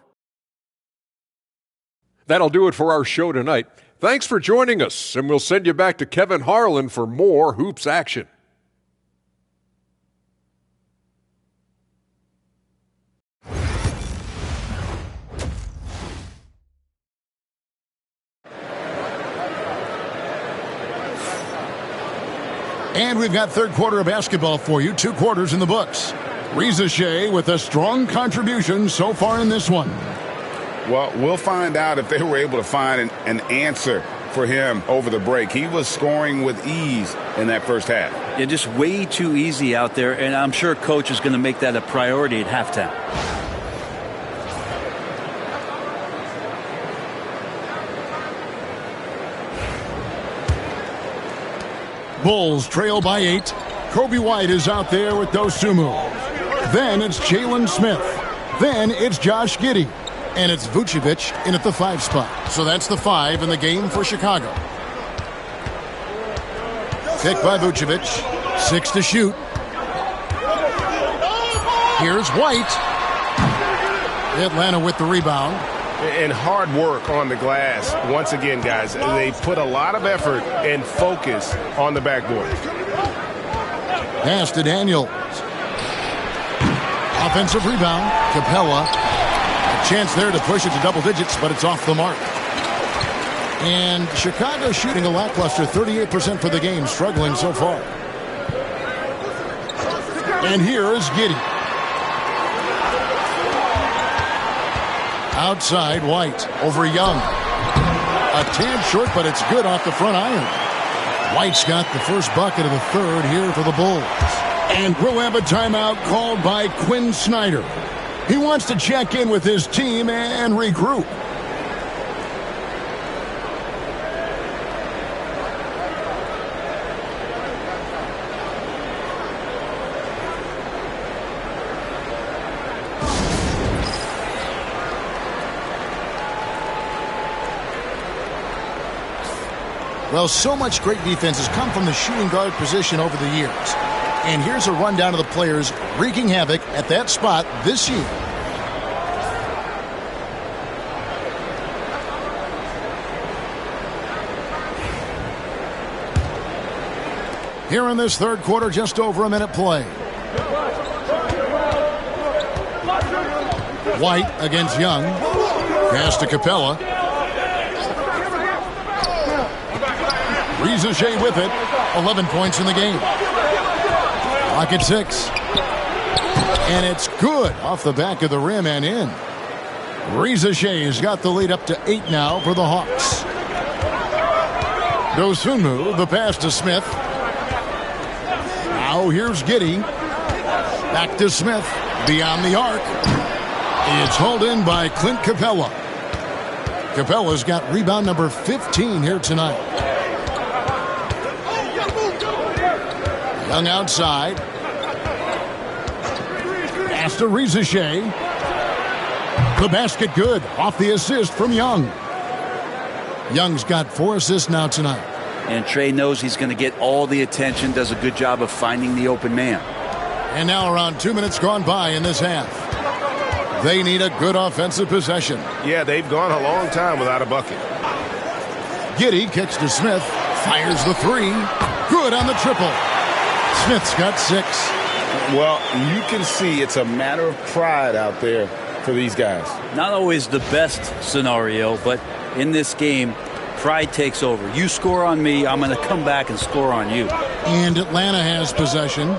That'll do it for our show tonight. Thanks for joining us, and we'll send you back to Kevin Harlan for more Hoops action. And we've got third quarter of basketball for you. 2 quarters in the books. Reza Shea with a strong contribution so far in this one. Well, we'll find out if they were able to find an answer for him over the break. He was scoring with ease in that first half. Yeah, just way too easy out there, and I'm sure Coach is going to make that a priority at halftime. Bulls trail by 8. Kobe White is out there with Dosunmu. Then it's Jalen Smith. Then it's Josh Giddey. And it's Vucevic in at the 5 spot. So that's the 5 in the game for Chicago. Picked by Vucevic. 6 to shoot. Here's White. Atlanta with the rebound. And hard work on the glass. Once again, guys, they put a lot of effort and focus on the backboard. Pass to Daniels. Offensive rebound. Capella. A chance there to push it to double digits, but it's off the mark. And Chicago shooting a lackluster 38% for the game, struggling so far. And here is Giddey. Outside, White over Young. A tad short, but it's good off the front iron. White's got the first bucket of the third here for the Bulls. And we'll have a timeout called by Quinn Snyder. He wants to check in with his team and regroup. Well, so much great defense has come from the shooting guard position over the years. And here's a rundown of the players wreaking havoc at that spot this year. Here in this third quarter, just over a minute play. White against Young. Pass to Capella. Reza Shea with it. 11 points in the game. Clock at 6. And it's good off the back of the rim and in. Reza Shea has got the lead up to 8 now for the Hawks. Dosunmu, the pass to Smith. Now here's Giddey. Back to Smith. Beyond the arc. It's hauled in by Clint Capella. Capella's got rebound number 15 here tonight. Young outside. Pass to Reza Shea. The basket good. Off the assist from Young. Young's got 4 assists now tonight. And Trey knows he's going to get all the attention, does a good job of finding the open man. And now around 2 minutes gone by in this half. They need a good offensive possession. Yeah, they've gone a long time without a bucket. Giddey kicks to Smith, fires the three. Good on the triple. Smith's got 6. Well, you can see it's a matter of pride out there for these guys. Not always the best scenario, but in this game, pride takes over. You score on me, I'm going to come back and score on you. And Atlanta has possession.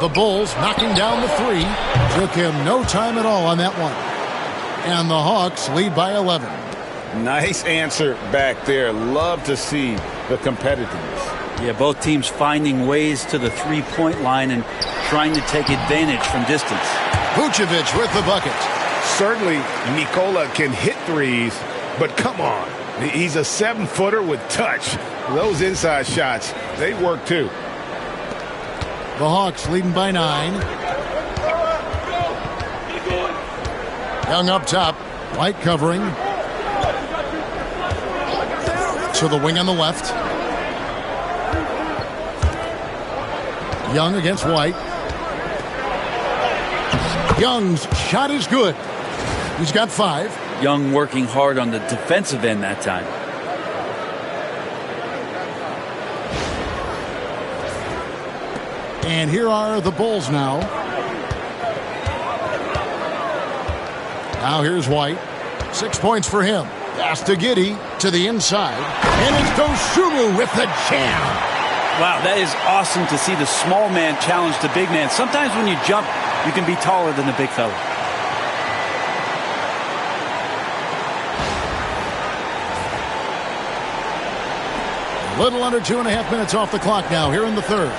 The Bulls knocking down the 3. Took him no time at all on that one. And the Hawks lead by 11. Nice answer back there. Love to see the competitiveness. Yeah, both teams finding ways to the three-point line and trying to take advantage from distance. Vucevic with the bucket. Certainly, Nikola can hit threes, but come on. He's a 7-footer with touch. Those inside shots, they work too. The Hawks leading by 9. Young up top. White covering. To the wing on the left. Young against White. Young's shot is good. He's got 5. Young working hard on the defensive end that time. And here are the Bulls now. Now here's White. 6 points for him. Pass to Giddey to the inside. And it's Dosunmu with the jam. Wow, that is awesome to see the small man challenge the big man. Sometimes when you jump, you can be taller than the big fella. A little under 2.5 minutes off the clock now here in the third.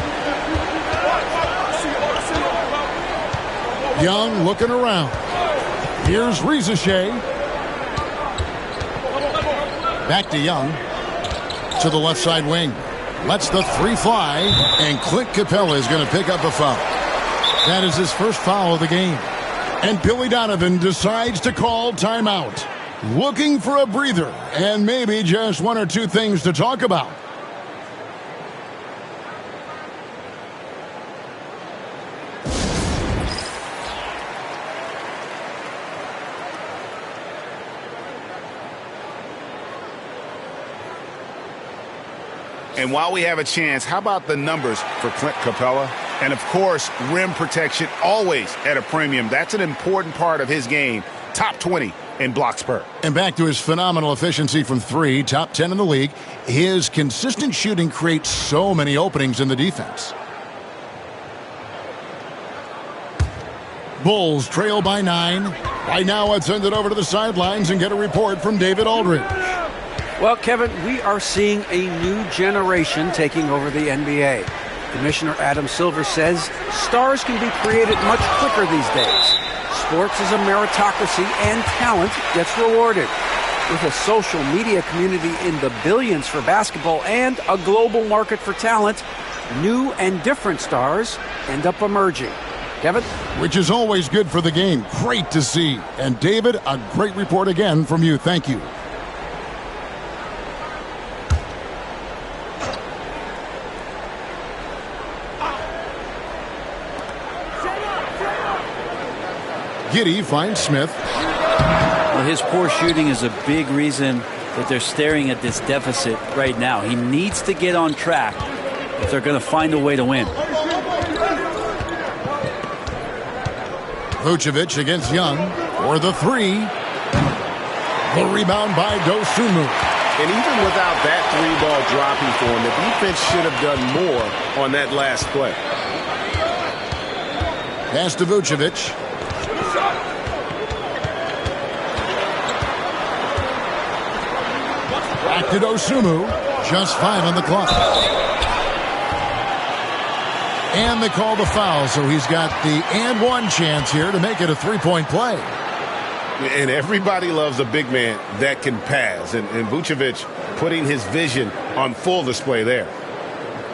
Young looking around. Here's Rizachet. Back to Young. To the left side wing. Lets the 3 fly. And Clint Capella is going to pick up a foul. That is his first foul of the game. And Billy Donovan decides to call timeout. Looking for a breather. And maybe just 1 or 2 things to talk about. And while we have a chance, how about the numbers for Clint Capella? And, of course, rim protection always at a premium. That's an important part of his game. Top 20 in blocks per. And back to his phenomenal efficiency from 3, top 10 in the league. His consistent shooting creates so many openings in the defense. Bulls trail by 9. Right now, let's send it over to the sidelines and get a report from David Aldridge. Well, Kevin, we are seeing a new generation taking over the NBA. Commissioner Adam Silver says stars can be created much quicker these days. Sports is a meritocracy and talent gets rewarded. With a social media community in the billions for basketball and a global market for talent, new and different stars end up emerging. Kevin? Which is always good for the game. Great to see. And David, a great report again from you. Thank you. Giddey finds Smith. Well, his poor shooting is a big reason that they're staring at this deficit right now. He needs to get on track if they're going to find a way to win. Vucevic against Young for the 3. The rebound by Dosunmu. And even without that 3-ball dropping for him, the defense should have done more on that last play. Pass to Vucevic. Back to Dosunmu. Just 5 on the clock. And they call the foul, so he's got the and one chance here to make it a 3-point play. And everybody loves a big man that can pass. And Vucevic putting his vision on full display there.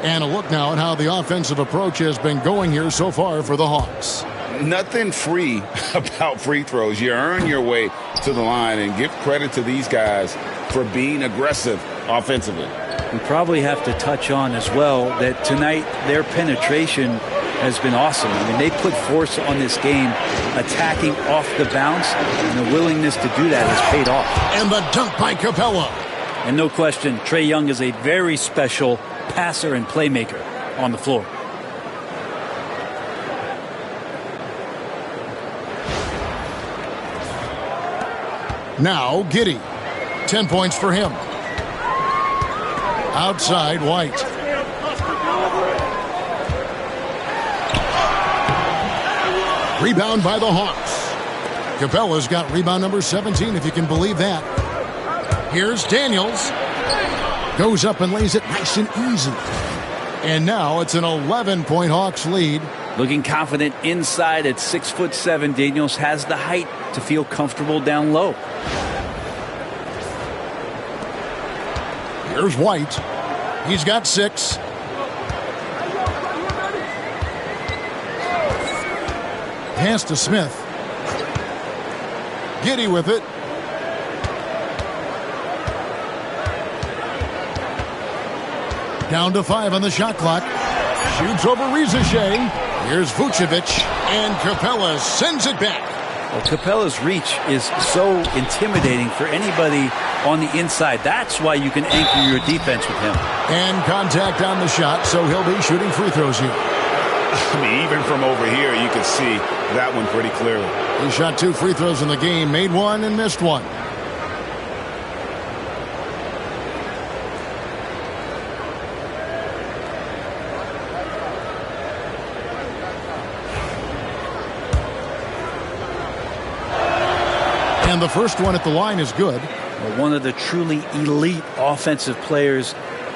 And a look now at how the offensive approach has been going here so far for the Hawks. Nothing free about free throws. You earn your way to the line, and give credit to these guys for being aggressive offensively. We probably have to touch on as well that tonight their penetration has been awesome. I mean, they put force on this game, attacking off the bounce, and the willingness to do that has paid off. And the dunk by Capella. And no question, Trae Young is a very special passer and playmaker on the floor. Now Giddey. 10 points for him. Outside White. Rebound by the Hawks. Capella's got rebound number 17, if you can believe that. Here's Daniels. Goes up and lays it nice and easy. And now it's an 11-point Hawks lead. Looking confident inside at 6'7", Daniels has the height to feel comfortable down low. Here's White. He's got 6. Pass to Smith. Giddey with it. Down to 5 on the shot clock. Shoots over Reza Shea. Here's Vucevic. And Capella sends it back. Well, Capella's reach is so intimidating for anybody on the inside. That's why you can anchor your defense with him. And contact on the shot, so he'll be shooting free throws here. I mean, even from over here, you can see that one pretty clearly. He shot 2 free throws in the game, made 1 and missed 1. And the first one at the line is good. Well, one of the truly elite offensive players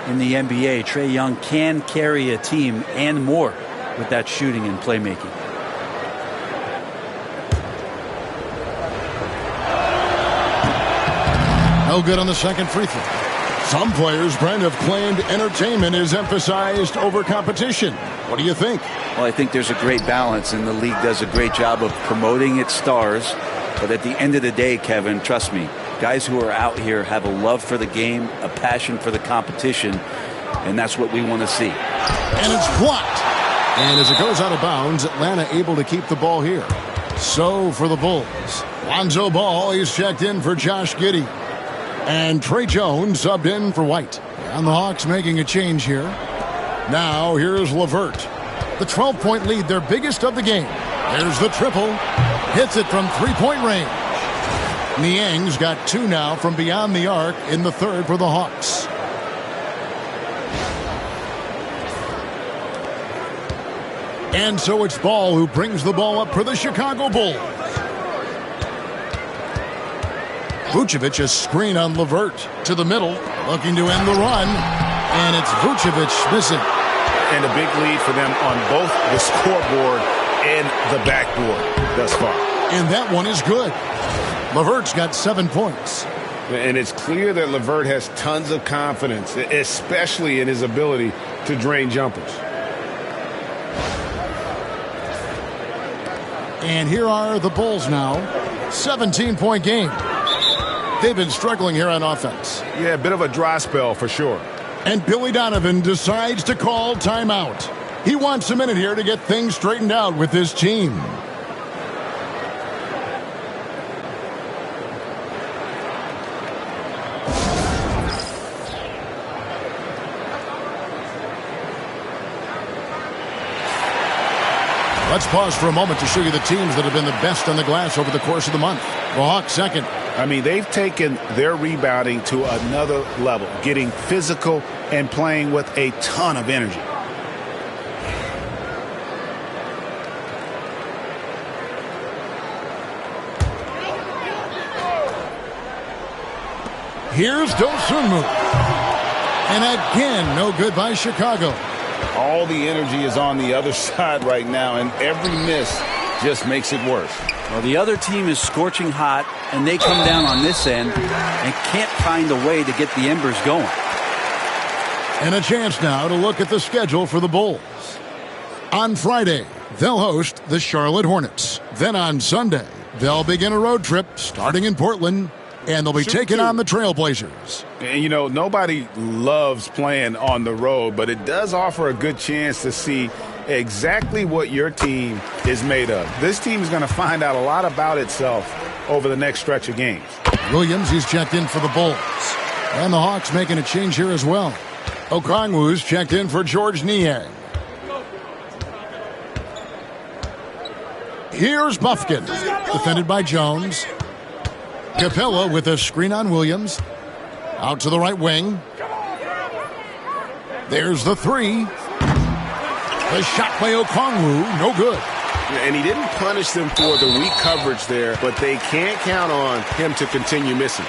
in the NBA, Trae Young, can carry a team and more with that shooting and playmaking. No good on the second free throw. Some players, Brent, have claimed entertainment is emphasized over competition. What do you think? Well, I think there's a great balance, and the league does a great job of promoting its stars. But at the end of the day, Kevin, trust me, guys who are out here have a love for the game, a passion for the competition, and that's what we want to see. And it's blocked. And as it goes out of bounds, Atlanta able to keep the ball here. So for the Bulls, Lonzo Ball is checked in for Josh Giddey. And Trey Jones subbed in for White. And the Hawks making a change here. Now here's LeVert. The 12-point lead, their biggest of the game. There's the triple. Hits it from three-point range. Niang's got 2 now from beyond the arc in the third for the Hawks. And so it's Ball who brings the ball up for the Chicago Bulls. Vucevic a screen on LeVert to the middle, looking to end the run. And it's Vucevic missing. And a big lead for them on both the scoreboard and the backboard thus far. And that one is good. LeVert's got 7 points. And it's clear that LeVert has tons of confidence, especially in his ability to drain jumpers. And here are the Bulls now. 17-point game. They've been struggling here on offense. Yeah, a bit of a dry spell for sure. And Billy Donovan decides to call timeout. He wants a minute here to get things straightened out with his team. Let's pause for a moment to show you the teams that have been the best on the glass over the course of the month. The Hawks second. I mean, they've taken their rebounding to another level, getting physical and playing with a ton of energy. Here's Dosunmu. And again, no good by Chicago. All the energy is on the other side right now, and every miss just makes it worse. Well, the other team is scorching hot, and they come down on this end and can't find a way to get the embers going. And a chance now to look at the schedule for the Bulls. On Friday, they'll host the Charlotte Hornets. Then on Sunday, they'll begin a road trip starting in Portland. and they'll be taking on the Trailblazers. And, you know, nobody loves playing on the road, but it does offer a good chance to see exactly what your team is made of. This team is going to find out a lot about itself over the next stretch of games. Williams, he's checked in for the Bulls. And the Hawks making a change here as well. Okongwu's checked in for George Niang. Here's Bufkin, defended by Jones. Capella with a screen on Williams. Out to the right wing. There's the three. The shot by Okongwu, no good. And he didn't punish them for the weak coverage there, but they can't count on him to continue missing.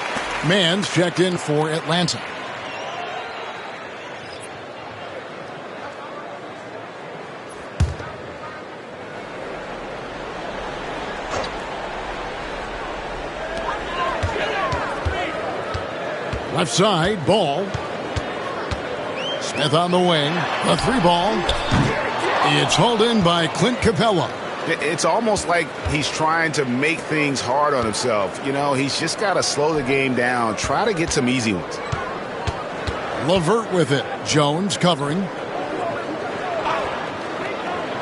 Mann's checked in for Atlanta. Left side, Ball. Smith on the wing. A three ball. It's hauled in by Clint Capella. It's almost like he's trying to make things hard on himself. You know, he's just got to slow the game down. Try to get some easy ones. LeVert with it. Jones covering.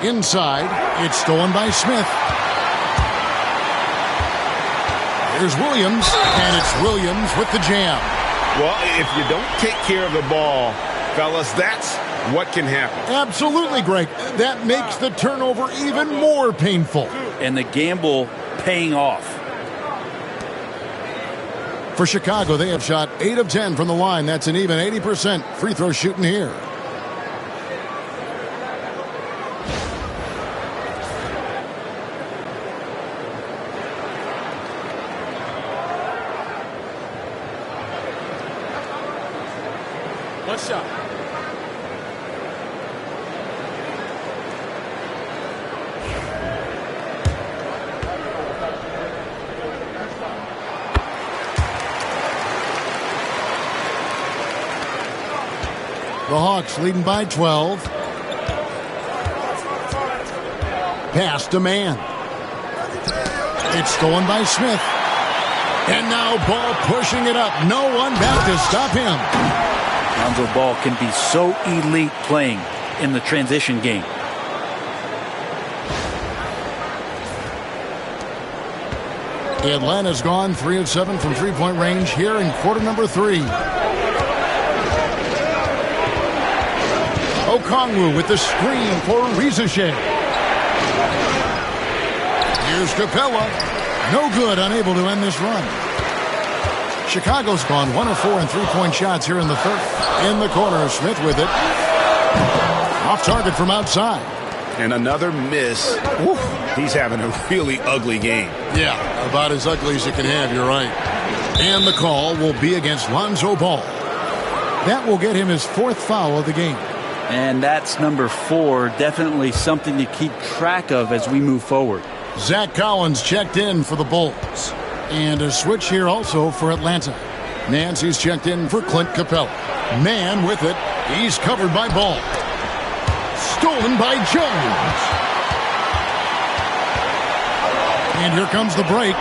Inside. It's stolen by Smith. Here's Williams. And it's Williams with the jam. Well, if you don't take care of the ball, fellas, that's what can happen. Absolutely, Greg. That makes the turnover even more painful. And the gamble paying off. For Chicago, they have shot 8 of 10 from the line. That's an even 80% free throw shooting here. One shot. The Hawks leading by 12. Pass to Mann. It's stolen by Smith. And now Ball pushing it up. No one back to stop him. Lonzo Ball can be so elite playing in the transition game. Atlanta's gone 3 of 7 from three-point range here in quarter number 3. Okongwu with the screen for Rizachet. Here's Capella. No good, unable to end this run. Chicago's gone 1 of 4 in three-point shots here in the third. In the corner, Smith with it. Off target from outside. And another miss. Woo, he's having a really ugly game. Yeah, about as ugly as it can have, you're right. And the call will be against Lonzo Ball. That will get him his 4th foul of the game. And that's number 4. Definitely something to keep track of as we move forward. Zach Collins checked in for the Bulls. And a switch here also for Atlanta. Nancy's checked in for Clint Capella. Mann with it. He's covered by Ball. Stolen by Jones. And here comes the break.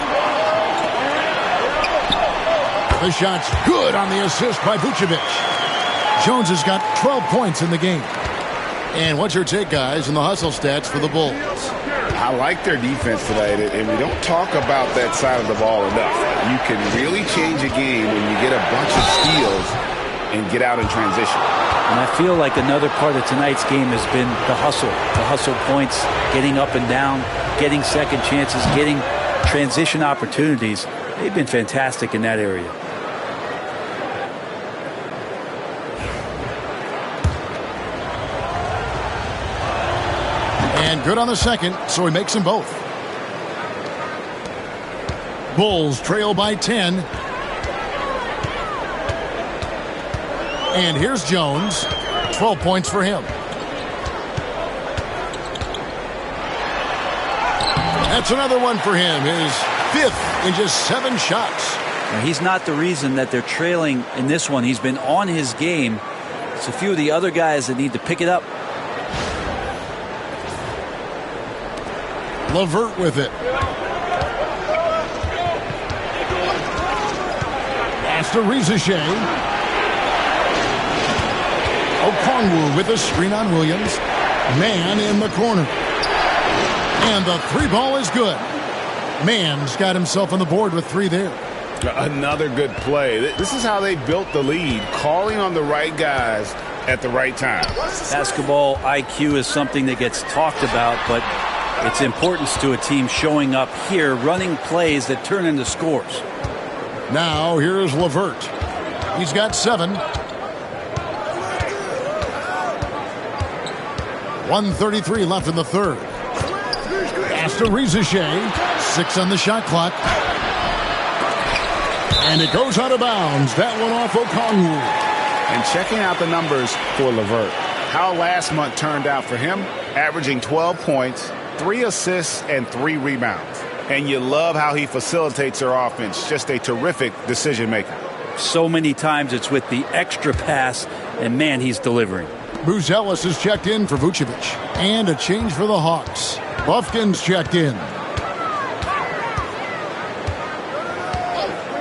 The shot's good on the assist by Vucevic. Jones has got 12 points in the game. And what's your take, guys, in the hustle stats for the Bulls? I like their defense tonight, and we don't talk about that side of the ball enough. You can really change a game when you get a bunch of steals and get out in transition. And I feel like another part of tonight's game has been the hustle points, getting up and down, getting second chances, getting transition opportunities. They've been fantastic in that area. And good on the second, so he makes them both. Bulls trail by 10. And here's Jones. 12 points for him. That's another one for him. His 5th in just 7 shots. Now, he's not the reason that they're trailing in this one. He's been on his game. It's a few of the other guys that need to pick it up. LeVert with it. to Rizachet. Okongwu with a screen on Williams. Man in the corner. And the three ball is good. Mann's got himself on the board with 3 there. Another good play. This is how they built the lead, calling on the right guys at the right time. Basketball IQ is something that gets talked about, but its importance to a team showing up here, running plays that turn into scores. Now here's LeVert. He's got 7. 1:33 left in the third. Pass to Rizachet. 6 on the shot clock. And it goes out of bounds. That one off Okongwu. And checking out the numbers for LeVert. How last month turned out for him, averaging 12 points, 3 assists, and 3 rebounds. And you love how he facilitates their offense. Just a terrific decision maker. So many times it's with the extra pass, and man, he's delivering. Buzelis is checked in for Vucevic. And a change for the Hawks. Buffkin's checked in.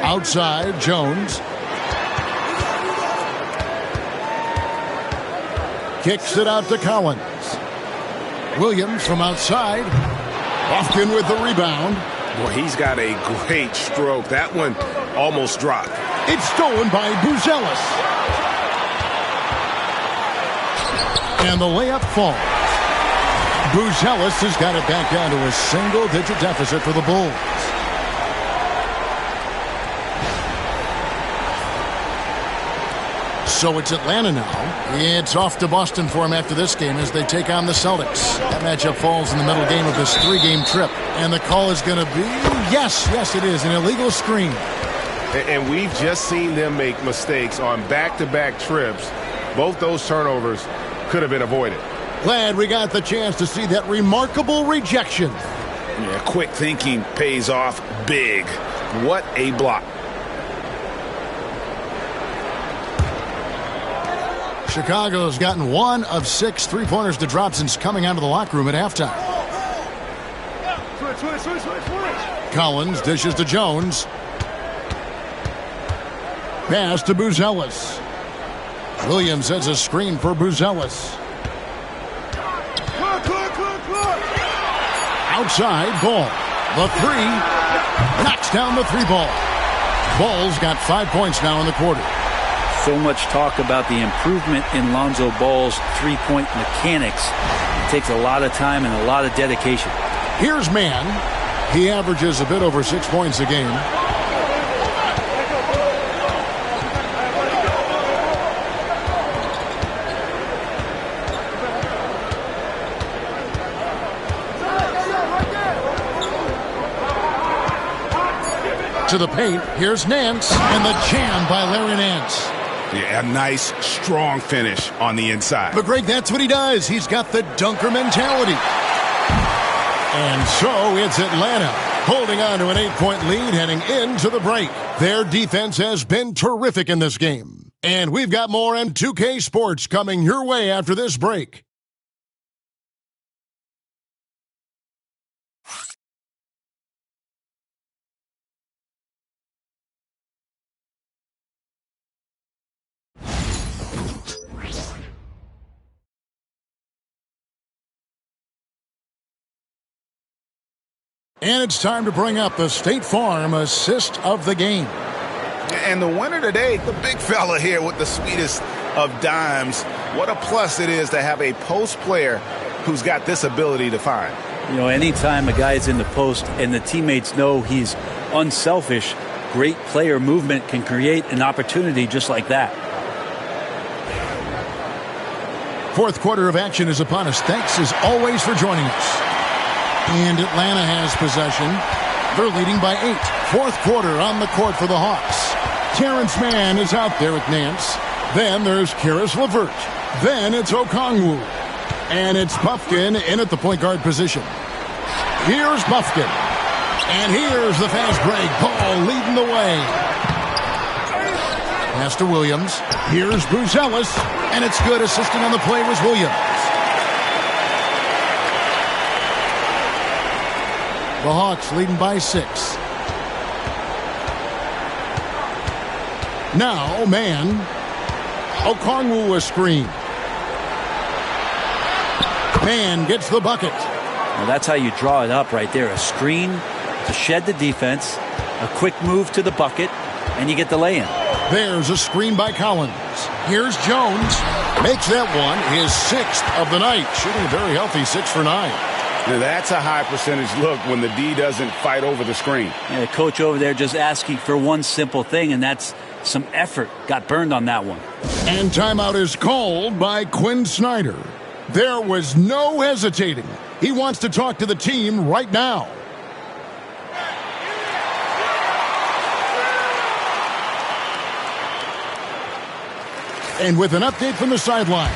Outside, Jones. Kicks it out to Collins. Williams from outside. Buffkin with the rebound. Boy, he's got a great stroke. That one almost dropped. It's stolen by Buzelis. And the layup falls. Buzelis has got it back down to a single-digit deficit for the Bulls. So it's Atlanta now. It's off to Boston for him after this game as they take on the Celtics. That matchup falls in the middle game of this 3-game trip. And the call is going to be, yes, it is, an illegal screen. And we've just seen them make mistakes on back-to-back trips. Both those turnovers could have been avoided. Glad we got the chance to see that remarkable rejection. Yeah, quick thinking pays off big. What a block. Chicago's gotten 1 of 6 3-pointers to drop since coming out of the locker room at halftime. Collins dishes to Jones. Pass to Buzelis. Williams has a screen for Buzelis. Outside, Ball. The 3. Knocks down the 3-ball. Ball's got 5 points now in the quarter. So much talk about the improvement in Lonzo Ball's three-point mechanics. It takes a lot of time and a lot of dedication. Here's Mann. He averages a bit over 6 points a game. To the paint. Here's Nance. And the jam by Larry Nance. Yeah, a nice, strong finish on the inside. But Greg, that's what he does. He's got the dunker mentality. And so it's Atlanta holding on to an 8-point lead heading into the break. Their defense has been terrific in this game. And we've got more M2K Sports coming your way after this break. And it's time to bring up the State Farm assist of the game. And the winner today, the big fella here with the sweetest of dimes. What a plus it is to have a post player who's got this ability to find. You know, anytime a guy's in the post and the teammates know he's unselfish, great player movement can create an opportunity just like that. Fourth quarter of action is upon us. Thanks as always for joining us. And Atlanta has possession. They're leading by 8. Fourth quarter on the court for the Hawks. Terrence Mann is out there with Nance. Then there's Caris LeVert. Then it's Okongwu. And it's Buffkin in at the point guard position. Here's Buffkin. And here's the fast break. Ball leading the way. Pass to Williams. Here's Buzelis. And it's good. Assisting on the play was Williams. The Hawks leading by 6. Now, man. Okongwu a screen. Man gets the bucket. Well, that's how you draw it up right there. A screen to shed the defense, a quick move to the bucket, and you get the lay-in. There's a screen by Collins. Here's Jones. Makes that one his 6th of the night. Shooting a very healthy 6 for 9. Now that's a high percentage look when the D doesn't fight over the screen. Yeah, the coach over there just asking for one simple thing, and that's some effort. Got burned on that one. And timeout is called by Quinn Snyder. There was no hesitating. He wants to talk to the team right now. And with an update from the sidelines,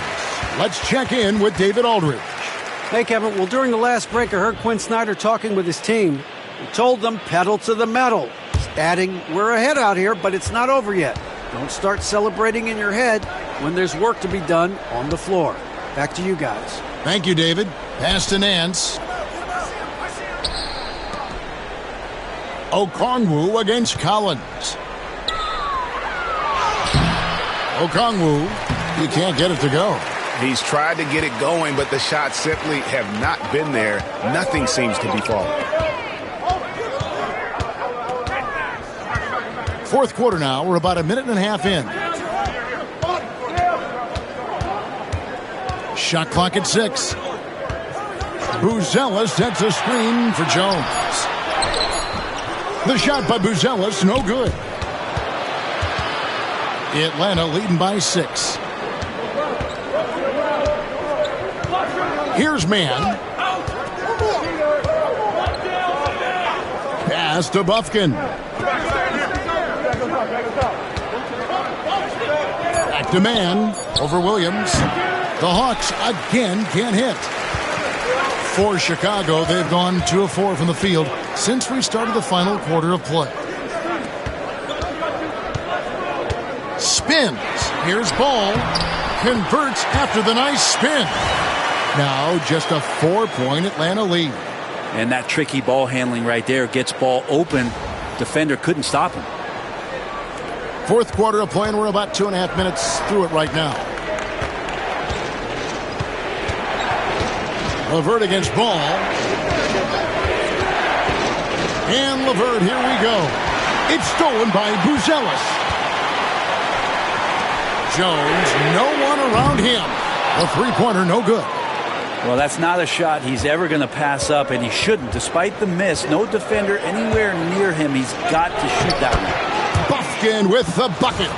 let's check in with David Aldridge. Hey, Kevin. Well, during the last break, I heard Quinn Snyder talking with his team. He told them pedal to the metal, adding, we're ahead out here, but it's not over yet. Don't start celebrating in your head when there's work to be done on the floor. Back to you guys. Thank you, David. Pass to Nance. Okongwu against Collins. Okongwu, you can't get it to go. He's tried to get it going, but the shots simply have not been there. Nothing seems to be falling. Fourth quarter now. We're about a minute and a half in. Shot clock at 6. Buzelis sets a screen for Jones. The shot by Buzelis, no good. Atlanta leading by 6. Here's man. Pass to Bufkin. Back to man over Williams. The Hawks again can't hit. For Chicago, they've gone 2 of 4 from the field since we started the final quarter of play. Spins. Here's Ball. Converts after the nice spin. Now just a 4-point Atlanta lead. And that tricky ball handling right there gets ball open. Defender couldn't stop him. Fourth quarter of play, and we're about 2.5 minutes through it right now. LeVert against Ball. And LeVert, here we go. It's stolen by Buzelis. Jones, no one around him. A three-pointer, no good. Well, that's not a shot he's ever going to pass up, and he shouldn't. Despite the miss, no defender anywhere near him. He's got to shoot that one. Bufkin with the bucket.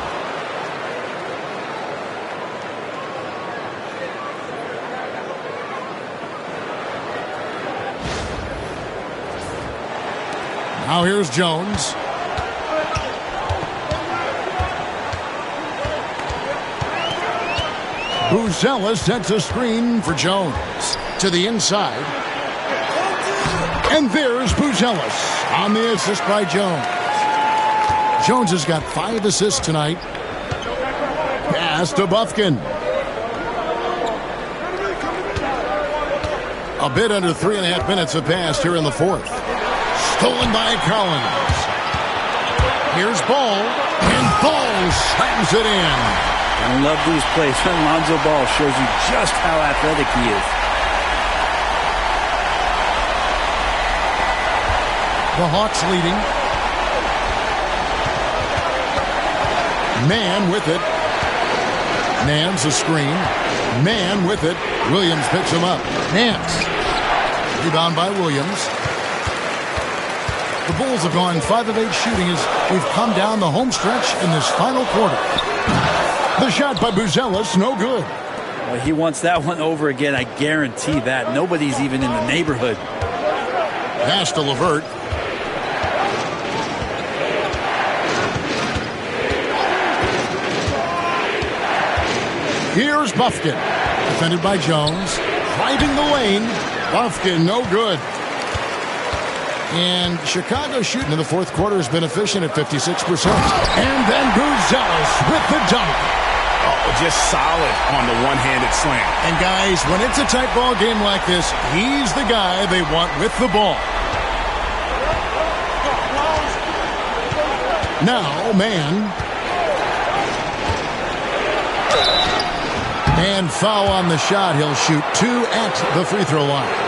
Now here's Jones. Buzelis sets a screen for Jones to the inside. And there's Buzelis on the assist by Jones. Jones has got 5 assists tonight. Pass to Bufkin. A bit under 3.5 minutes have passed here in the fourth. Stolen by Collins. Here's Ball, and Ball slams it in. I love these plays. Lonzo Ball shows you just how athletic he is. The Hawks leading. Man with it. Nance a screen. Man with it. Williams picks him up. Nance. Rebound by Williams. The Bulls have gone 5 of 8 shooting as we've come down the home stretch in this final quarter. The shot by Buzelis, no good. Well, he wants that one over again, I guarantee that. Nobody's even in the neighborhood. Pass to LeVert. Here's Bufkin. Defended by Jones. Driving the lane. Bufkin, no good. And Chicago's shooting in the fourth quarter has been efficient at 56%. And then Buzelis with the dunk. Oh, just solid on the one-handed slam. And guys, when it's a tight ball game like this, he's the guy they want with the ball. Now, man. And foul on the shot. He'll shoot 2 at the free throw line.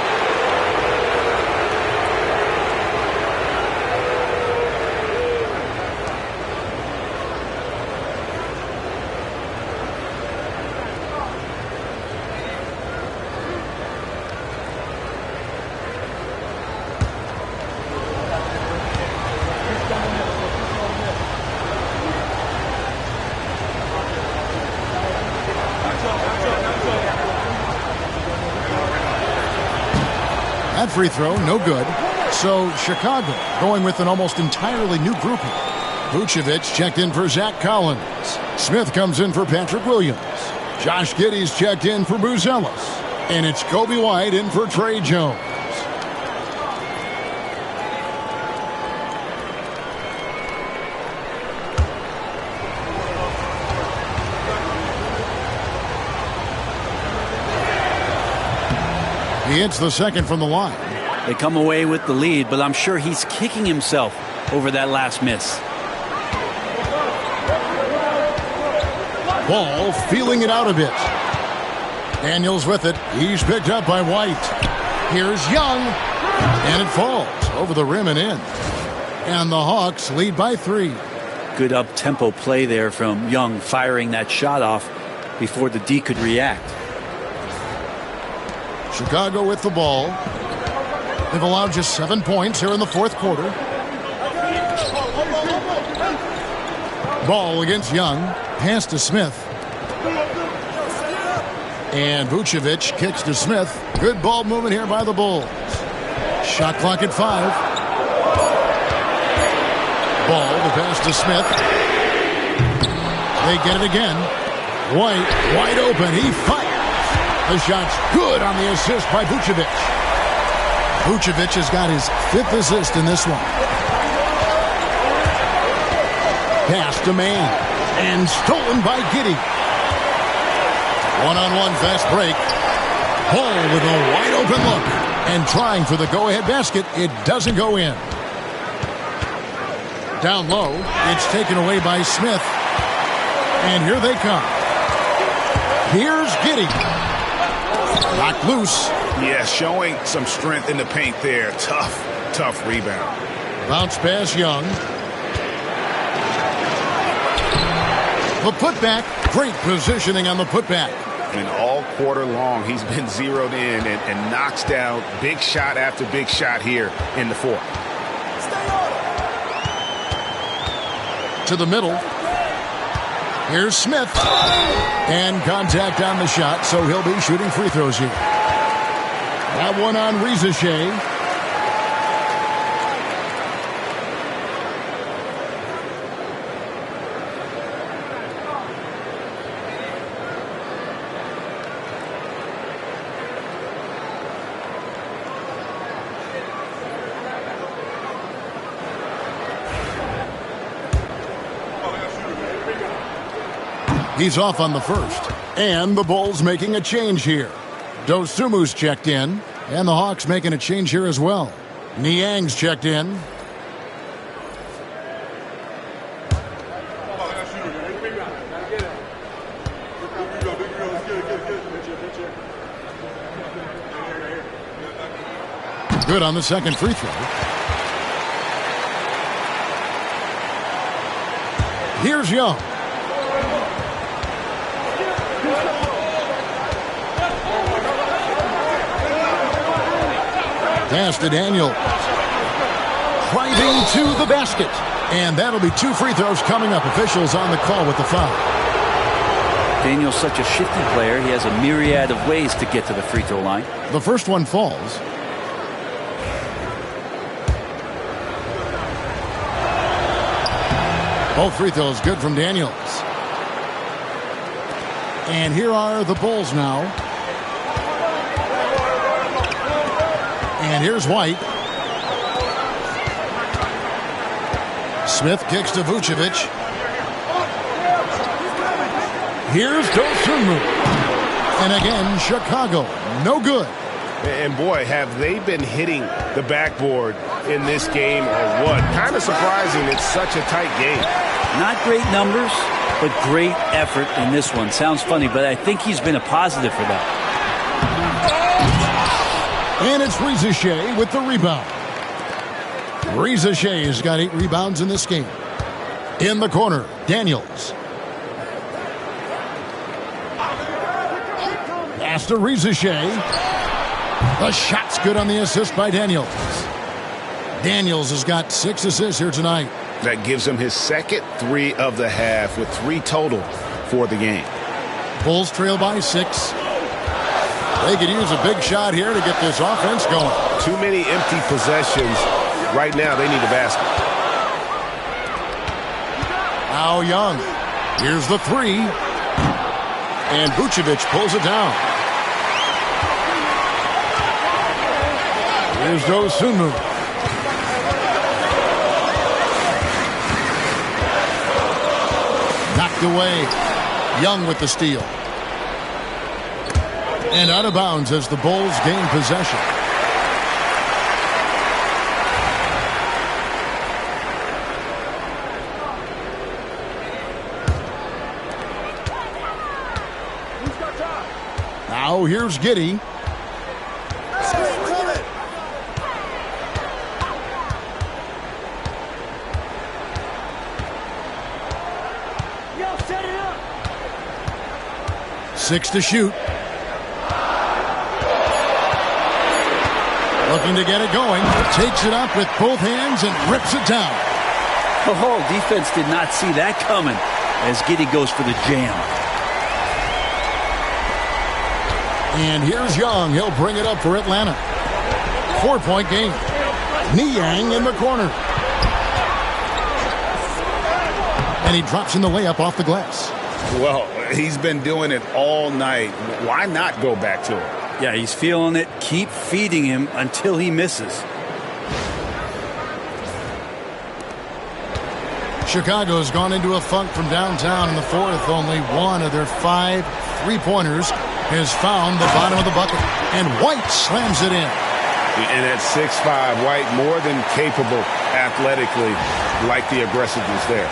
That free throw, no good. So Chicago going with an almost entirely new grouping. Vucevic checked in for Zach Collins. Smith comes in for Patrick Williams. Josh Giddey's checked in for Buzelis. And it's Kobe White in for Trey Jones. He hits the second from the line. They come away with the lead, but I'm sure he's kicking himself over that last miss. Ball feeling it out a bit. Daniels with it. He's picked up by White. Here's Young. And it falls over the rim and in. And the Hawks lead by 3. Good up-tempo play there from Young, firing that shot off before the D could react. Chicago with the ball. They've allowed just 7 points here in the fourth quarter. Ball against Young. Pass to Smith. And Vucevic kicks to Smith. Good ball movement here by the Bulls. Shot clock at 5. Ball, the pass to Smith. They get it again. White, wide open. He fires. The shot's good on the assist by Vucevic. Vucevic has got his 5th assist in this one. Pass to Maine. And stolen by Giddey. One-on-one fast break. Ball with a wide open look. And trying for the go-ahead basket. It doesn't go in. Down low. It's taken away by Smith. And here they come. Here's Giddey. Knocked loose. Yeah, showing some strength in the paint there. Tough rebound. Bounce pass Young. The putback. Great positioning on the putback. And all quarter long, he's been zeroed in and knocks down big shot after big shot here in the fourth. To the middle. Here's Smith. And contact on the shot, so he'll be shooting free throws here. That one on Rizachet. He's off on the first. And the Bulls making a change here. Dosumu's checked in. And the Hawks making a change here as well. Niang's checked in. Good on the second free throw. Here's Young. Pass to Daniels. Driving to the basket. And that'll be 2 free throws coming up. Officials on the call with the foul. Daniel's such a shifty player. He has a myriad of ways to get to the free throw line. The first one falls. Both free throws good from Daniels. And here are the Bulls now. And here's White. Smith kicks to Vucevic. Here's Dosunmu. And again, Chicago. No good. And boy, have they been hitting the backboard in this game or what? Kind of surprising. It's such a tight game. Not great numbers, but great effort in this one. Sounds funny, but I think he's been a positive for that. And it's Reza Shea with the rebound. Reza Shea has got 8 rebounds in this game. In the corner, Daniels. Pass to Reza Shea. The shot's good on the assist by Daniels. Daniels has got 6 assists here tonight. That gives him his second 3 of the half with 3 total for the game. Bulls trail by 6. They could use a big shot here to get this offense going. Too many empty possessions. Right now, they need a basket. Now Young. Here's the 3. And Vucevic pulls it down. Here's Dosunmu. Knocked away. Young with the steal. And out of bounds as the Bulls gain possession. Now here's Giddey. Set it up. 6 to shoot. Looking to get it going. Takes it up with both hands and rips it down. The whole defense did not see that coming as Giddey goes for the jam. And here's Young. He'll bring it up for Atlanta. 4-point game. Niang in the corner. And he drops in the layup off the glass. Well, he's been doing it all night. Why not go back to him? Yeah, he's feeling it. Keep feeding him until he misses. Chicago's gone into a funk from downtown in the fourth. Only one of their 5 3-pointers has found the bottom of the bucket. And White slams it in. And at 6'5", White more than capable athletically, like the aggressiveness there.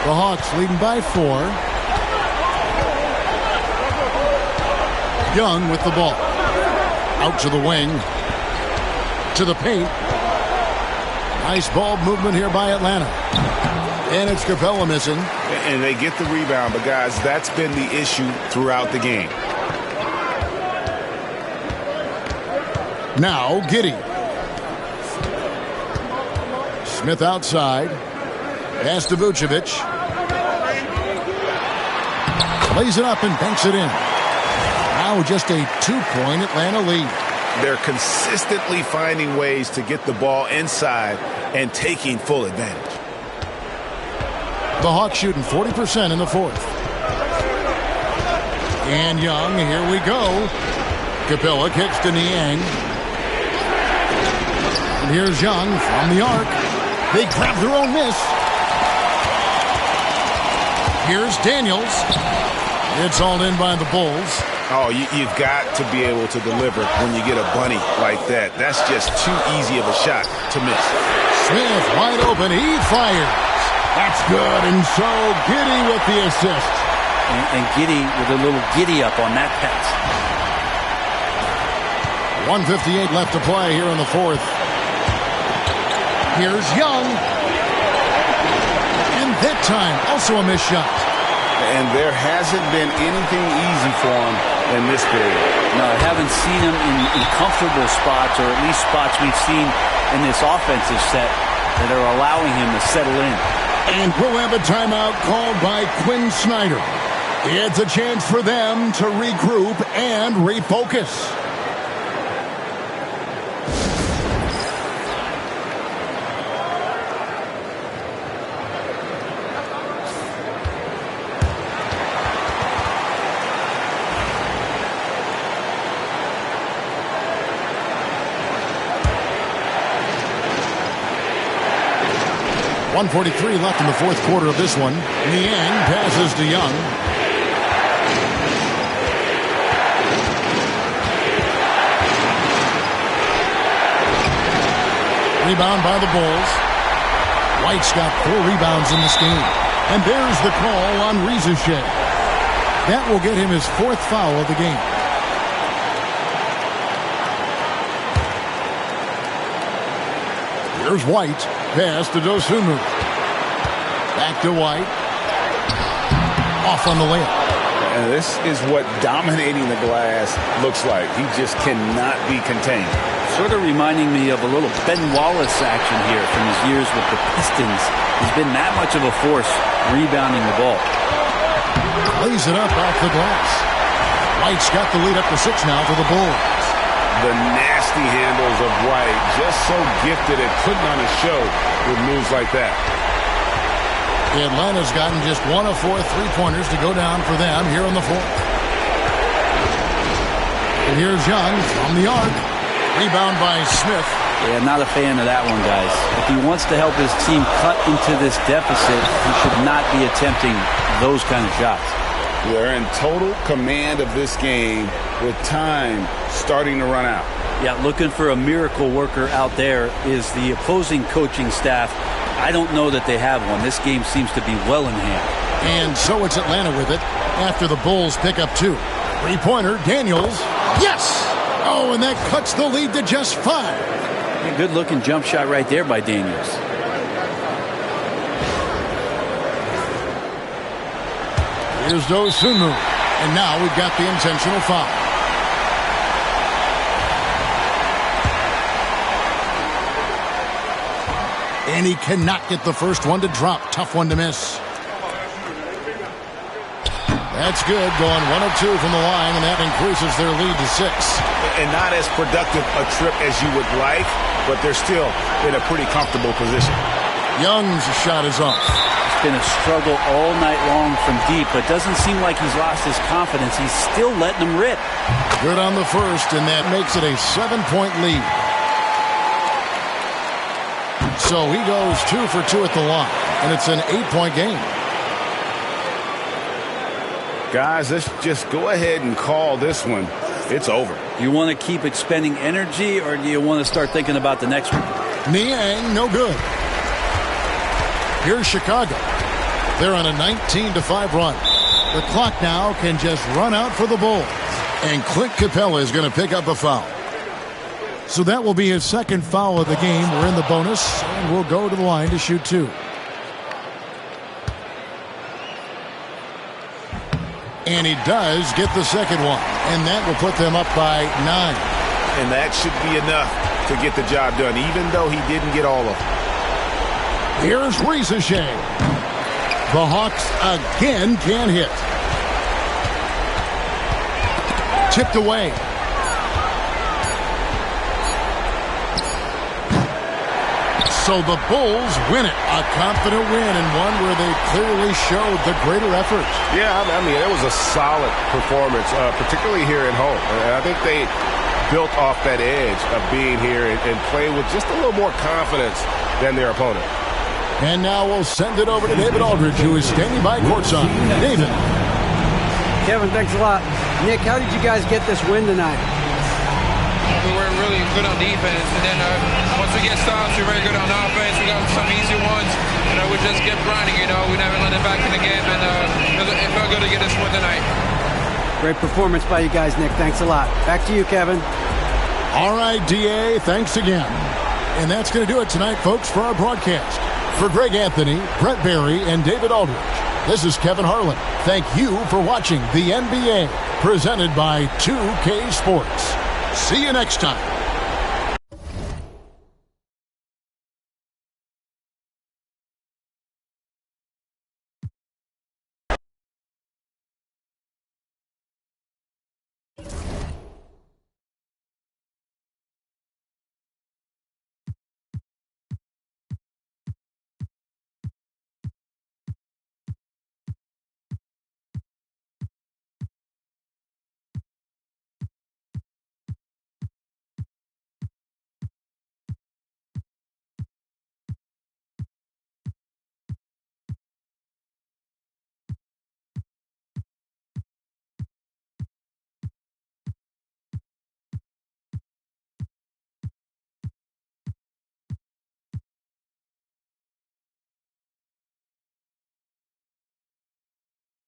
The Hawks leading by 4. Young with the ball. Out to the wing. To the paint. Nice ball movement here by Atlanta. And it's Capella missing. And they get the rebound, but guys, that's been the issue throughout the game. Now Giddey. Smith outside. Pass to Vucevic. Lays it up and banks it in. Now just a 2-point Atlanta lead. They're consistently finding ways to get the ball inside and taking full advantage. The Hawks shooting 40% in the fourth. And Young, here we go. Capella kicks to Niang. And here's Young from the arc. They grab their own miss. Here's Daniels. It's all in by the Bulls. Oh, you've got to be able to deliver when you get a bunny like that. That's just too easy of a shot to miss. Smith wide open. He fires. That's good. And so Giddey with the assist. And Giddey with a little giddy up on that pass. 1:58 left to play here in the fourth. Here's Young. And that time, also a missed shot. And there hasn't been anything easy for him in this period. No, I haven't seen him in comfortable spots, or at least spots we've seen in this offensive set that are allowing him to settle in. And we'll have a timeout called by Quinn Snyder. It's a chance for them to regroup and refocus. .143 left in the fourth quarter of this one. Niang passes to Young. Rebound by the Bulls. White's got 4 rebounds in this game. And there's the call on Rizachet. That will get him his 4th foul of the game. Here's White. Pass to Dosunmu. Back to White. Off on the layup. And this is what dominating the glass looks like. He just cannot be contained. Sort of reminding me of a little Ben Wallace action here from his years with the Pistons. He's been that much of a force rebounding the ball. Lays it up off the glass. White's got the lead up to 6 now for the Bulls. The nasty handles of White, just so gifted at putting on a show with moves like that. Atlanta's gotten just 1 of 4 3-pointers to go down for them here in the 4th. And here's Young from the arc. Rebound by Smith. Yeah, not a fan of that one, guys. If he wants to help his team cut into this deficit, he should not be attempting those kind of shots. They're in total command of this game with time starting to run out. Yeah, looking for a miracle worker out there is the opposing coaching staff. I don't know that they have one. This game seems to be well in hand. And so it's Atlanta with it after the Bulls pick up 2. 3-pointer, Daniels. Yes! Oh, and that cuts the lead to just 5. A good-looking jump shot right there by Daniels. Here's Dosunmu. And now we've got the intentional foul. And he cannot get the first one to drop. Tough one to miss. That's good. Going 1 of 2 from the line, and that increases their lead to 6. And not as productive a trip as you would like, but they're still in a pretty comfortable position. Young's shot is off. It's been a struggle all night long from deep, but doesn't seem like he's lost his confidence. He's still letting them rip. Good on the first, and that makes it a 7-point lead. So he goes 2 for 2 at the line, and it's an 8-point game. Guys, let's just go ahead and call this one. It's over. You want to keep expending energy, or do you want to start thinking about the next one? Niang, no good. Here's Chicago. They're on a 19-5 run. The clock now can just run out for the Bulls. And Clint Capella is going to pick up a foul. So that will be his 2nd foul of the game. We're in the bonus, and we'll go to the line to shoot 2. And he does get the 2nd one. And that will put them up by 9. And that should be enough to get the job done, even though he didn't get all of them. Here's Rizachet. The Hawks again can't hit. Tipped away. So the Bulls win it. A confident win, and one where they clearly showed the greater effort. Yeah, I mean, it was a solid performance, particularly here at home. And I think they built off that edge of being here and played with just a little more confidence than their opponent. And now we'll send it over to David Aldridge, who is standing by courtside. David. Kevin, thanks a lot. Nick, how did you guys get this win tonight? We were really good on defense, and then once we get stops, we're very good on offense. We got some easy ones. We just kept grinding. We never let it back in the game, and it felt good to get this win tonight. Great performance by you guys, Nick. Thanks a lot. Back to you, Kevin. All right, DA, thanks again. And that's going to do it tonight, folks, for our broadcast. For Greg Anthony, Brett Barry, and David Aldridge, this is Kevin Harlan. Thank you for watching the NBA, presented by 2K Sports. See you next time.